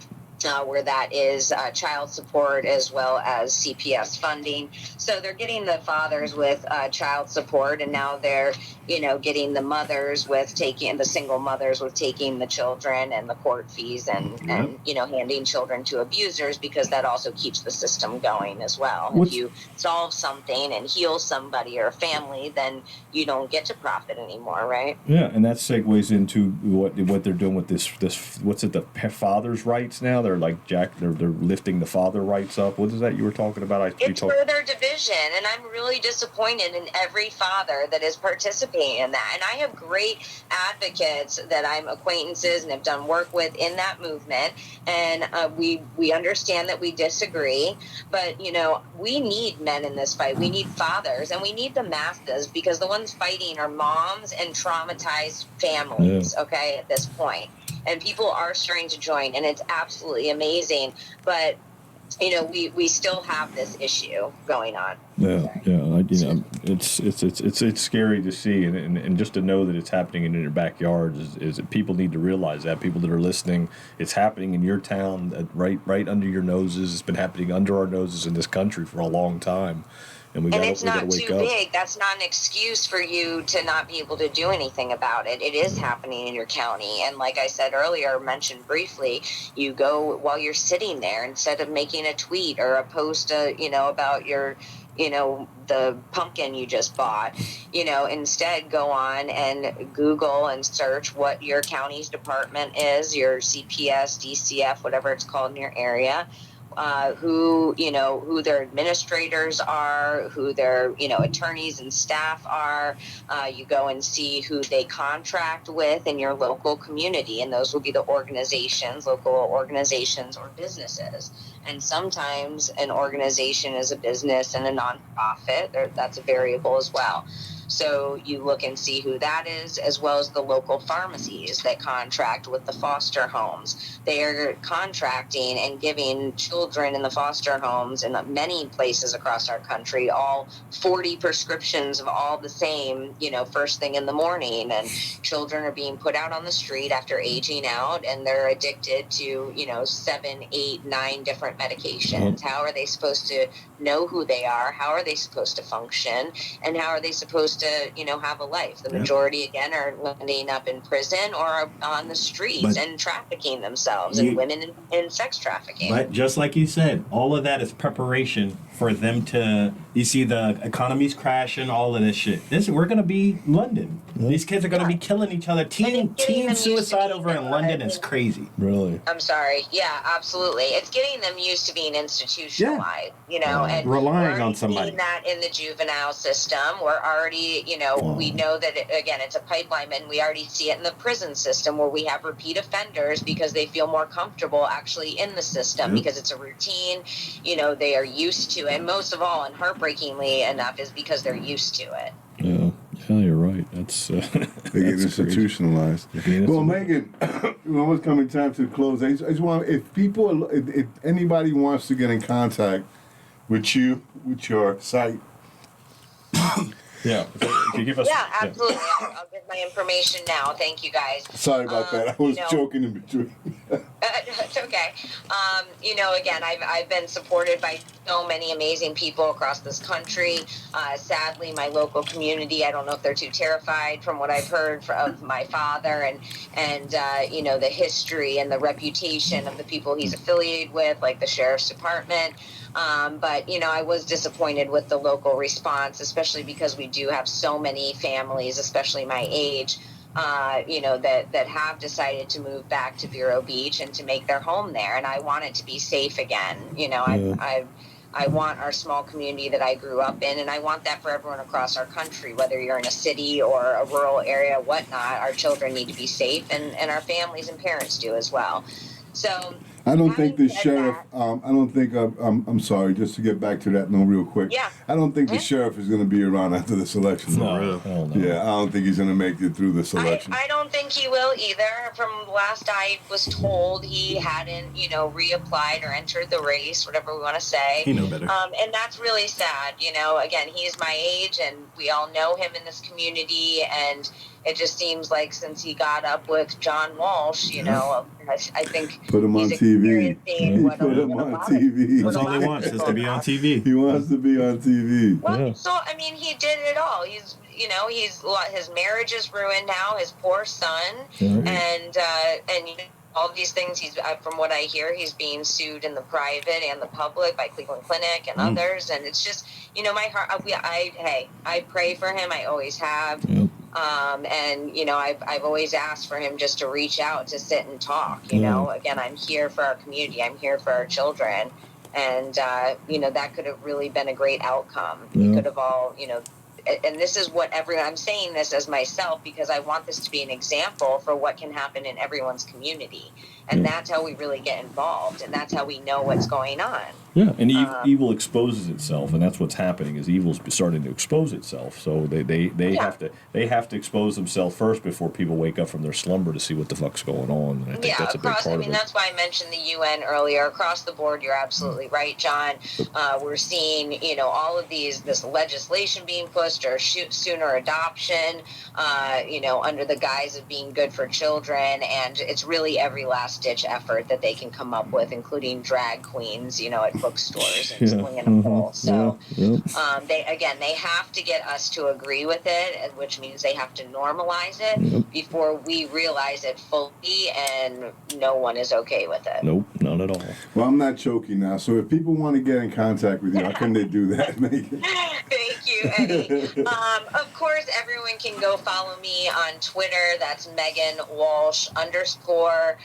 Where that is child support as well as CPS funding. So they're getting the fathers with child support, and now they're, getting the mothers with the single mothers with taking the children and the court fees and handing children to abusers, because that also keeps the system going as well. If you solve something and heal somebody or a family, then you don't get to profit anymore, right? Yeah, and that segues into what they're doing with this what's it, the father's rights now? They're like they're lifting the father rights up. What is that you were talking about? It's further division, and I'm really disappointed in every father that is participating in that. And I have great advocates that I'm acquaintances and have done work with in that movement, and we understand that we disagree, but we need men in this fight. We need fathers, and we need the masses, because the ones fighting are moms and traumatized families. Okay, at this point. And people are starting to join, and it's absolutely amazing. But we still have this issue going on. Yeah. it's scary to see, and just to know that it's happening in your backyard is that people need to realize that. People that are listening, it's happening in your town, right under your noses. It's been happening under our noses in this country for a long time, and it's not wake too up. big. That's not an excuse for you to not be able to do anything about it. It is happening in your county. And like I said earlier, mentioned briefly, you go while you're sitting there, instead of making a tweet or a post, about your, the pumpkin you just bought, instead go on and Google and search what your county's department is, your CPS, DCF, whatever it's called in your area. Who their administrators are, who their, attorneys and staff are. You go and see who they contract with in your local community, and those will be the local organizations or businesses. And sometimes an organization is a business and a nonprofit. That's a variable as well. So you look and see who that is, as well as the local pharmacies that contract with the foster homes. They are contracting and giving children in the foster homes in many places across our country all 40 prescriptions of all the same, first thing in the morning. And children are being put out on the street after aging out, and they're addicted to, 7, 8, 9 different medications. How are they supposed to know who they are? How are they supposed to function? And how are they supposed to, have a life? The majority, again, are ending up in prison or on the streets and trafficking themselves, and women in sex trafficking. But just like you said, all of that is preparation for them to, you see the economy's crashing, all of this shit. We're going to be London. These kids are going to be killing each other. Teen suicide over in London is crazy. Really? I'm sorry. Yeah, absolutely. It's getting them used to being institutionalized, and relying on somebody. Seeing that in the juvenile system. We're already, we know that, it's a pipeline, and we already see it in the prison system, where we have repeat offenders because they feel more comfortable actually in the system because it's a routine, they are used to it. And most of all, and heartbreakingly enough, is because they're used to it. Yeah, you're right. That's they get institutionalized. Well, Megan, it's almost coming time to close. I just want, if anybody wants to get in contact with you, with your site. Yeah. Can you give us? Yeah, absolutely. I'll give my information now. Thank you, guys. Sorry about that. I was joking in between. It's okay. Again, I've been supported by so many amazing people across this country. Sadly, my local community, I don't know if they're too terrified from what I've heard of my father and the history and the reputation of the people he's affiliated with, like the sheriff's department. But I was disappointed with the local response, especially because we do have so many families, especially my age, that have decided to move back to Vero Beach and to make their home there. And I want it to be safe again. I want our small community that I grew up in, and I want that for everyone across our country, whether you're in a city or a rural area, whatnot. Our children need to be safe, and our families and parents do as well. So I don't think the sheriff. I'm sorry. Just to get back to that, real quick. Yeah. I don't think the sheriff is going to be around after this election. No, really. Hell no. Yeah, I don't think he's going to make it through this election. I don't think he will either. From last I was told, he hadn't, reapplied or entered the race, whatever we want to say. He knew better. And that's really sad. Again, he's my age, and we all know him in this community, and it just seems like since he got up with John Walsh, I think put him on TV. Put him on TV. That's all he wants is to be on TV. He wants to be on TV. Well, so he did it all. His marriage is ruined now. His poor son, and all of these things. He's from what I hear, he's being sued in the private and the public by Cleveland Clinic and others. And it's just, my heart. I pray for him. I always have. Yep. I've always asked for him just to reach out, to sit and talk. Again, I'm here for our community. I'm here for our children, and that could have really been a great outcome. We could have all, and this is what I'm saying this as myself because I want this to be an example for what can happen in everyone's community. And that's how we really get involved, and that's how we know what's going on. Yeah, and evil exposes itself, and that's what's happening. Is evil's starting to expose itself. So they have to expose themselves first before people wake up from their slumber to see what the fuck's going on. And I think that's a big part of it. That's why I mentioned the UN earlier. Across the board, you're absolutely right, John. We're seeing, all of this legislation being pushed or sooner adoption, under the guise of being good for children, and it's really every last ditch effort that they can come up with, including drag queens, at bookstores and swinging a pole. So they have to get us to agree with it, which means they have to normalize it before we realize it fully, and no one is okay with it. Nope, not at all. Well, I'm not choking now, so if people want to get in contact with you, how can they do that, Megan? Thank you, Eddie. Of course, everyone can go follow me on Twitter. That's Meghan Walsh _.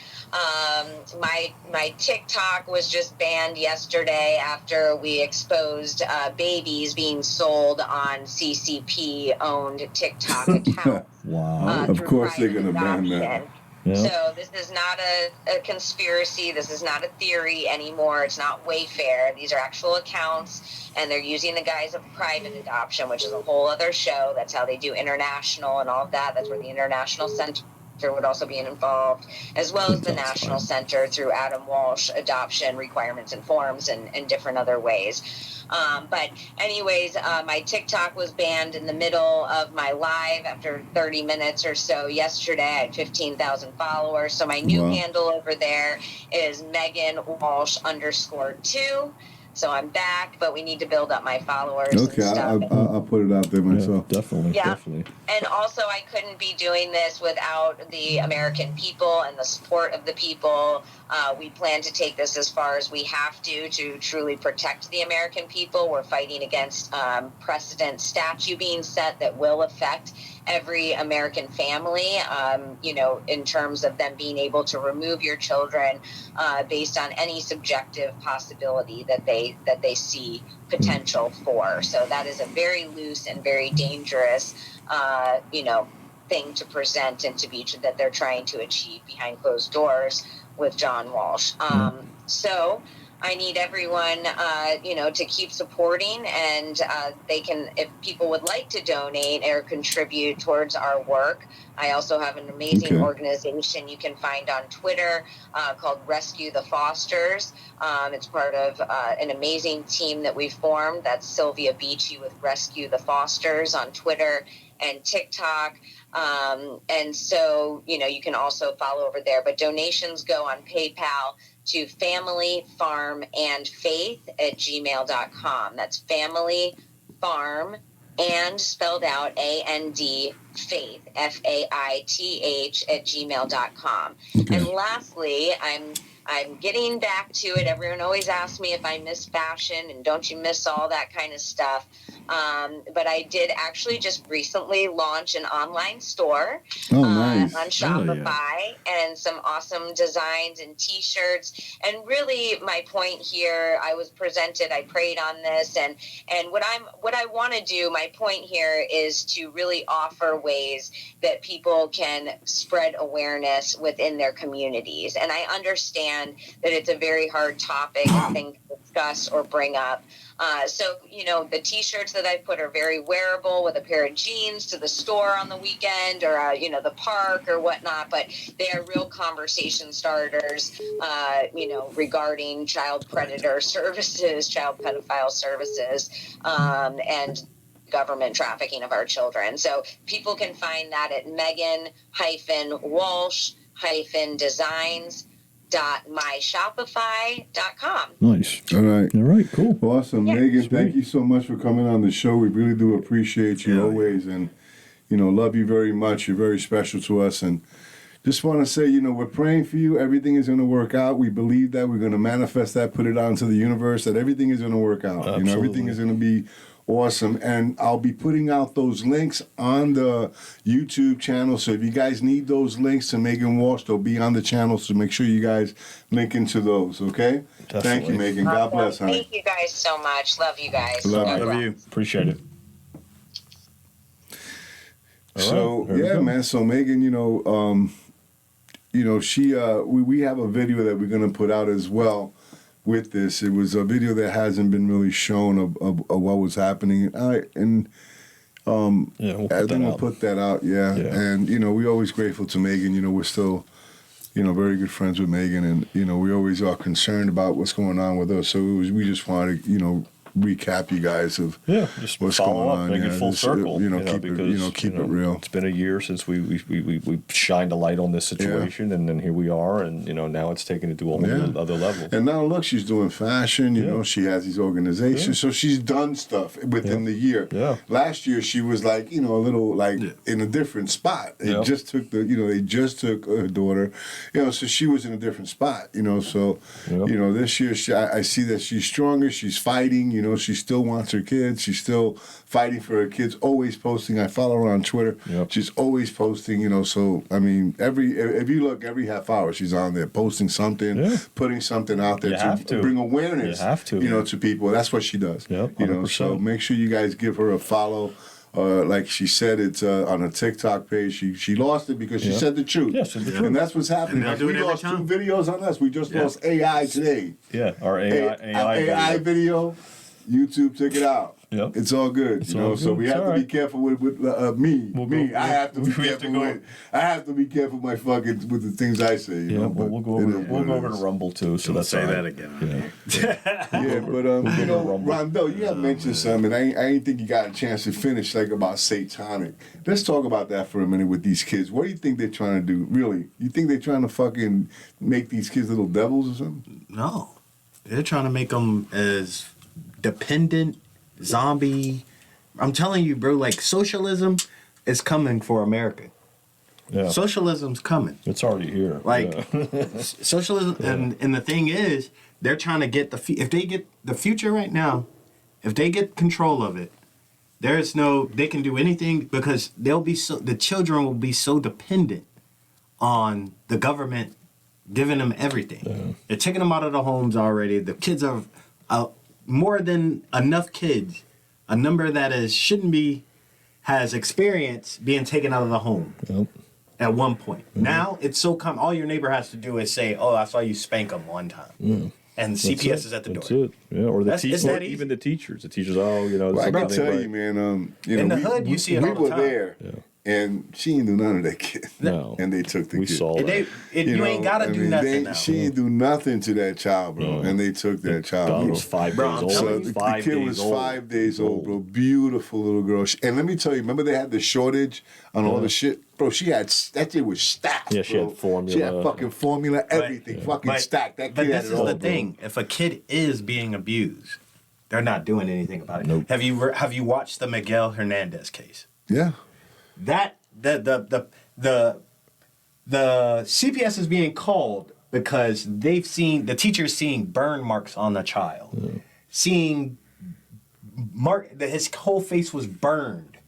My TikTok was just banned yesterday after we exposed babies being sold on CCP-owned TikTok accounts. Wow. Of course they're going to ban that. Yeah. So this is not a conspiracy. This is not a theory anymore. It's not Wayfair. These are actual accounts, and they're using the guise of private adoption, which is a whole other show. That's how they do international and all of that. That's where the International Center would also be involved, as well as the National Center through Adam Walsh, adoption requirements and forms and different other ways. But anyways, my TikTok was banned in the middle of my live after 30 minutes or so yesterday. I had 15,000 followers. So my new handle over there is Meghan Walsh _2. So I'm back, but we need to build up my followers. Okay, and stuff. I'll put it out there myself. Yeah, definitely. And also, I couldn't be doing this without the American people and the support of the people. We plan to take this as far as we have to truly protect the American people. We're fighting against precedent statute being set that will affect every American family, in terms of them being able to remove your children based on any subjective possibility that they see potential for. So that is a very loose and very dangerous, thing to present and to be that they're trying to achieve behind closed doors with John Walsh. So I need everyone, to keep supporting, and they can, if people would like to donate or contribute towards our work. I also have an amazing organization you can find on Twitter called Rescue the Fosters. It's part of an amazing team that we formed. That's Sylvia Beachy with Rescue the Fosters on Twitter and TikTok. And so, you can also follow over there. But donations go on PayPal to familyfarmandfaith@gmail.com. That's family, farm, and spelled out AND faith, FAITH @gmail.com. And lastly, I'm getting back to it. Everyone always asks me if I miss fashion and don't you miss all that kind of stuff. But I did actually just recently launch an online store nice. on Shopify, and some awesome designs and T-shirts. And really, my point here, I prayed on this, and what I want to do. My point here is to really offer ways that people can spread awareness within their communities. And I understand that it's a very hard topic and thing to discuss or bring up. So, the T-shirts that I put are very wearable with a pair of jeans to the store on the weekend or, the park or whatnot. But they are real conversation starters, regarding child predator services, child pedophile services, and government trafficking of our children. So people can find that at Meghan-Walsh-Designs.myshopify.com. Nice. All right, cool. Awesome. Yeah. Megan, thank you so much for coming on the show. We really do appreciate you always, and love you very much. You're very special to us, and just want to say, we're praying for you. Everything is going to work out. We believe that. We're going to manifest that, put it out into the universe, that everything is going to work out. Absolutely. Everything is going to be awesome. And I'll be putting out those links on the YouTube channel. So if you guys need those links to Meghan Walsh, they'll be on the channel. So make sure you guys link into those, okay? Definitely. Thank you, Megan. God bless, honey. Thank you guys so much. Love you guys. Love God you. bless. you. Appreciate it. So There we yeah, go. man. So Meghan, she we have a video that we're gonna put out as well with this. It was a video that hasn't been really shown of what was happening. Yeah, we'll put I that think we'll out. put that out. Yeah. Yeah. And we're always grateful to Meghan. We're still very good friends with Meghan, and we always are concerned about what's going on with her. So we just wanted to recap you guys of Just what's follow going up, on. make it full Just, circle. keep it keep it real. It's been a year since we shined a light on this situation, and then here we are, and now it's taken it to a whole other level. And now look, she's doing fashion. She has these organizations, so she's done stuff within the year. Yeah. Last year she was like a little like in a different spot. It just took they just took her daughter, so she was in a different spot. So this year I see that she's stronger. She's fighting. She still wants her kids. She's still fighting for her kids. Always posting. I follow her on Twitter. Yep. She's always posting. So I mean, if you look every half hour, she's on there posting something, putting something out there to bring awareness. You have to. To people. That's what she does. Yep, So 100%. make sure you guys give her a follow. Like she said, it's on a TikTok page. She lost it because she said the truth. Yeah, said the truth. And that's what's happening. And they'll do We it every lost time. 2 videos on us. We just lost AI today. Yeah, our AI AI video. YouTube took it out. Yep. It's all good. all So good. we It's have all to be right. careful with me. We'll I have to be we have to careful go- with. I have to be careful with my fucking with the things I say. Yeah, but we'll go it over. is We'll what go it over to is. Rumble too. So Don't that's say all that right. again. Yeah, but Rumble. Rondo, you have mentioned something. I ain't think you got a chance to finish like about satanic. Let's talk about that for a minute with these kids. What do you think they're trying to do? Really, you think they're trying to fucking make these kids little devils or something? No, they're trying to make them as dependent, zombie. I'm telling you, bro. Like socialism is coming for America. Yeah, Socialism's coming. it's already here. Like Yeah. socialism, and the thing is, they're trying to get if they get the future right now, if they get control of it, they can do anything because the children will be so dependent on the government giving them everything. Yeah. They're taking them out of the homes already. The kids are more than enough kids, a number that shouldn't be, has experience being taken out of the home. Yep. At one point. Now it's so common. All your neighbor has to do is say, "Oh, I saw you spank him one time," and CPS is at the door. That's it. Yeah, or It's that or easy. even the teachers. The teachers, this Well, I is can nothing tell right. you, man. In the hood, you see it we all the were time. there, and she didn't do none of that kid. No. And they took the We kid. saw And that. you ain't gotta do nothing now. She didn't do nothing to that child, bro. And they took that child, Dog bro. was 5 Bro, days I'm old. telling So you. the kid was 5 days old, bro. Beautiful little girl. And let me tell you, remember they had the shortage on all the shit? Bro, she had, that shit was stacked, Yeah, she bro. had formula. She had fucking formula, everything. Fucking stacked. That But kid this had is it all, the bro. thing: if a kid is being abused, they're not doing anything about it. Nope. Have you watched the Miguel Hernandez case? Yeah. That the CPS is being called because the teacher's seeing burn marks on the child, seeing his whole face was burned,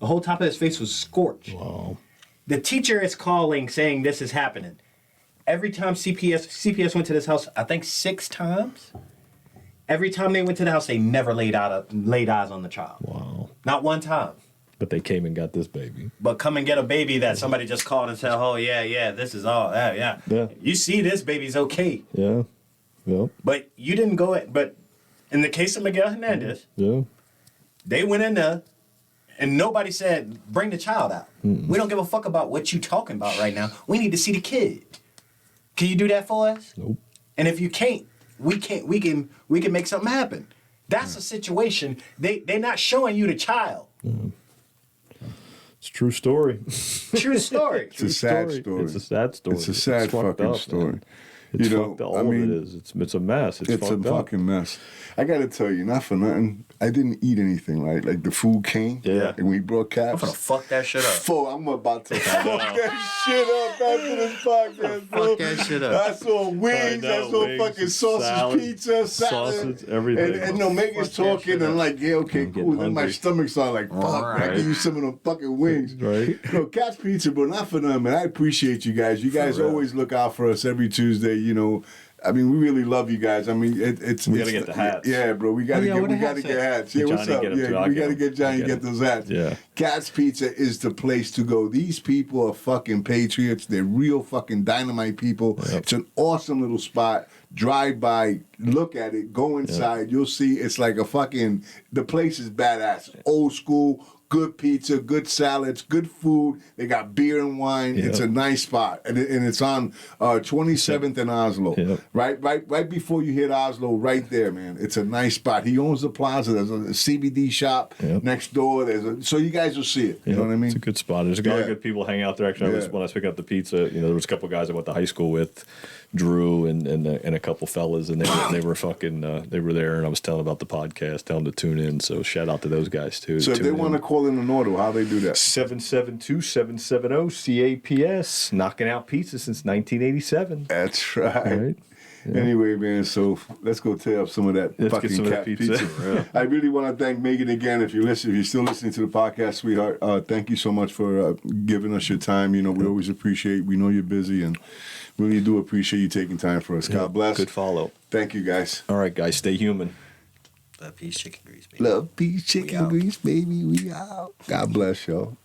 the whole top of his face was scorched. Wow. The teacher is calling saying this is happening. Every time CPS went to this house, I think 6 times. Every time they went to the house, they never laid eyes on the child. Wow. Not one time. But they came and got this baby. But come and get a baby that somebody just called and said, "Oh yeah, this is all, yeah." Yeah. You see, this baby's okay, Yeah. Yep. but you didn't go it. But in the case of Miguel Hernandez, Yeah. they went in there, and nobody said, "Bring the child out." We don't give a fuck about what you talking about right now. We need to see the kid. Can you do that for us? Nope. And if you can't, we can make something happen. That's a situation. They're not showing you the child. It's a true story. True story. It's a sad story. It's a sad story. It's a sad fucked fucking up, story. man. It's You know, fucked up. All I of mean, it is. It's a mess. It's It's a fucked up. fucking mess. I gotta tell you, not for nothing, I didn't eat anything, right? Like the food came, Yeah. and we brought I'm caps. gonna fuck that shit up. I'm about to fuck that shit up after this podcast, bro. Fuck that shit up. I saw wings, I, know, saw wings, fucking sausage salad, pizza, salad. sausage, everything. And no, Megan's Fuck that talking, shit and I'm up. like, yeah, okay, I'm cool. getting Then my hungry. stomach's on like, fuck, man, I Right. can use some of them fucking wings. Right. No, Cat's Pizza, bro, not for them, man. I appreciate you guys. You guys real. always look out for us every Tuesday, I mean, we really love you guys. I mean, it's We gotta get the hats. Yeah, bro, we gotta where the get hats hats. Yeah, what's Johnny up? get 'em too. Yeah, I'll we get gotta 'em. get Johnny I'll get get 'em. those hats. Yeah. Cat's Pizza is the place to go. These people are fucking patriots. They're real fucking dynamite people. Yep. It's an awesome little spot. Drive by, look at it, go inside. You'll see it's like a fucking. The place is badass. Old school. Good pizza, good salads, good food. They got beer and wine. Yep. It's a nice spot, and it's on 27th and Oslo. Yep. Right before you hit Oslo, right there, man. It's a nice spot. He owns the plaza. There's a CBD shop Yep. next door. So you guys will see it. You know what I mean? It's a good spot. There's a lot of Yeah. good people hanging out there. Actually, Yeah. when I was picking up the pizza, there was a couple guys I went to high school with, Drew and a couple fellas, and they were fucking they were there, and I was telling about the podcast, telling them to tune in. So shout out to those guys too. So if they want to call in an order, how they do that? 772-770-CAPS. Knocking out pizza since 1987. That's right. Right? Anyway, man, so let's go tear up some of that Let's get fucking some of that cat pizza. pizza. I really want to thank Megan again. If you're still listening to the podcast, sweetheart, thank you so much for giving us your time. We always appreciate. We know you're busy, and really do appreciate you taking time for us. God bless. Good follow. Thank you, guys. All right, guys, stay human. Love, peace, chicken grease, baby. Love, peace, chicken grease, baby. We out. God bless y'all.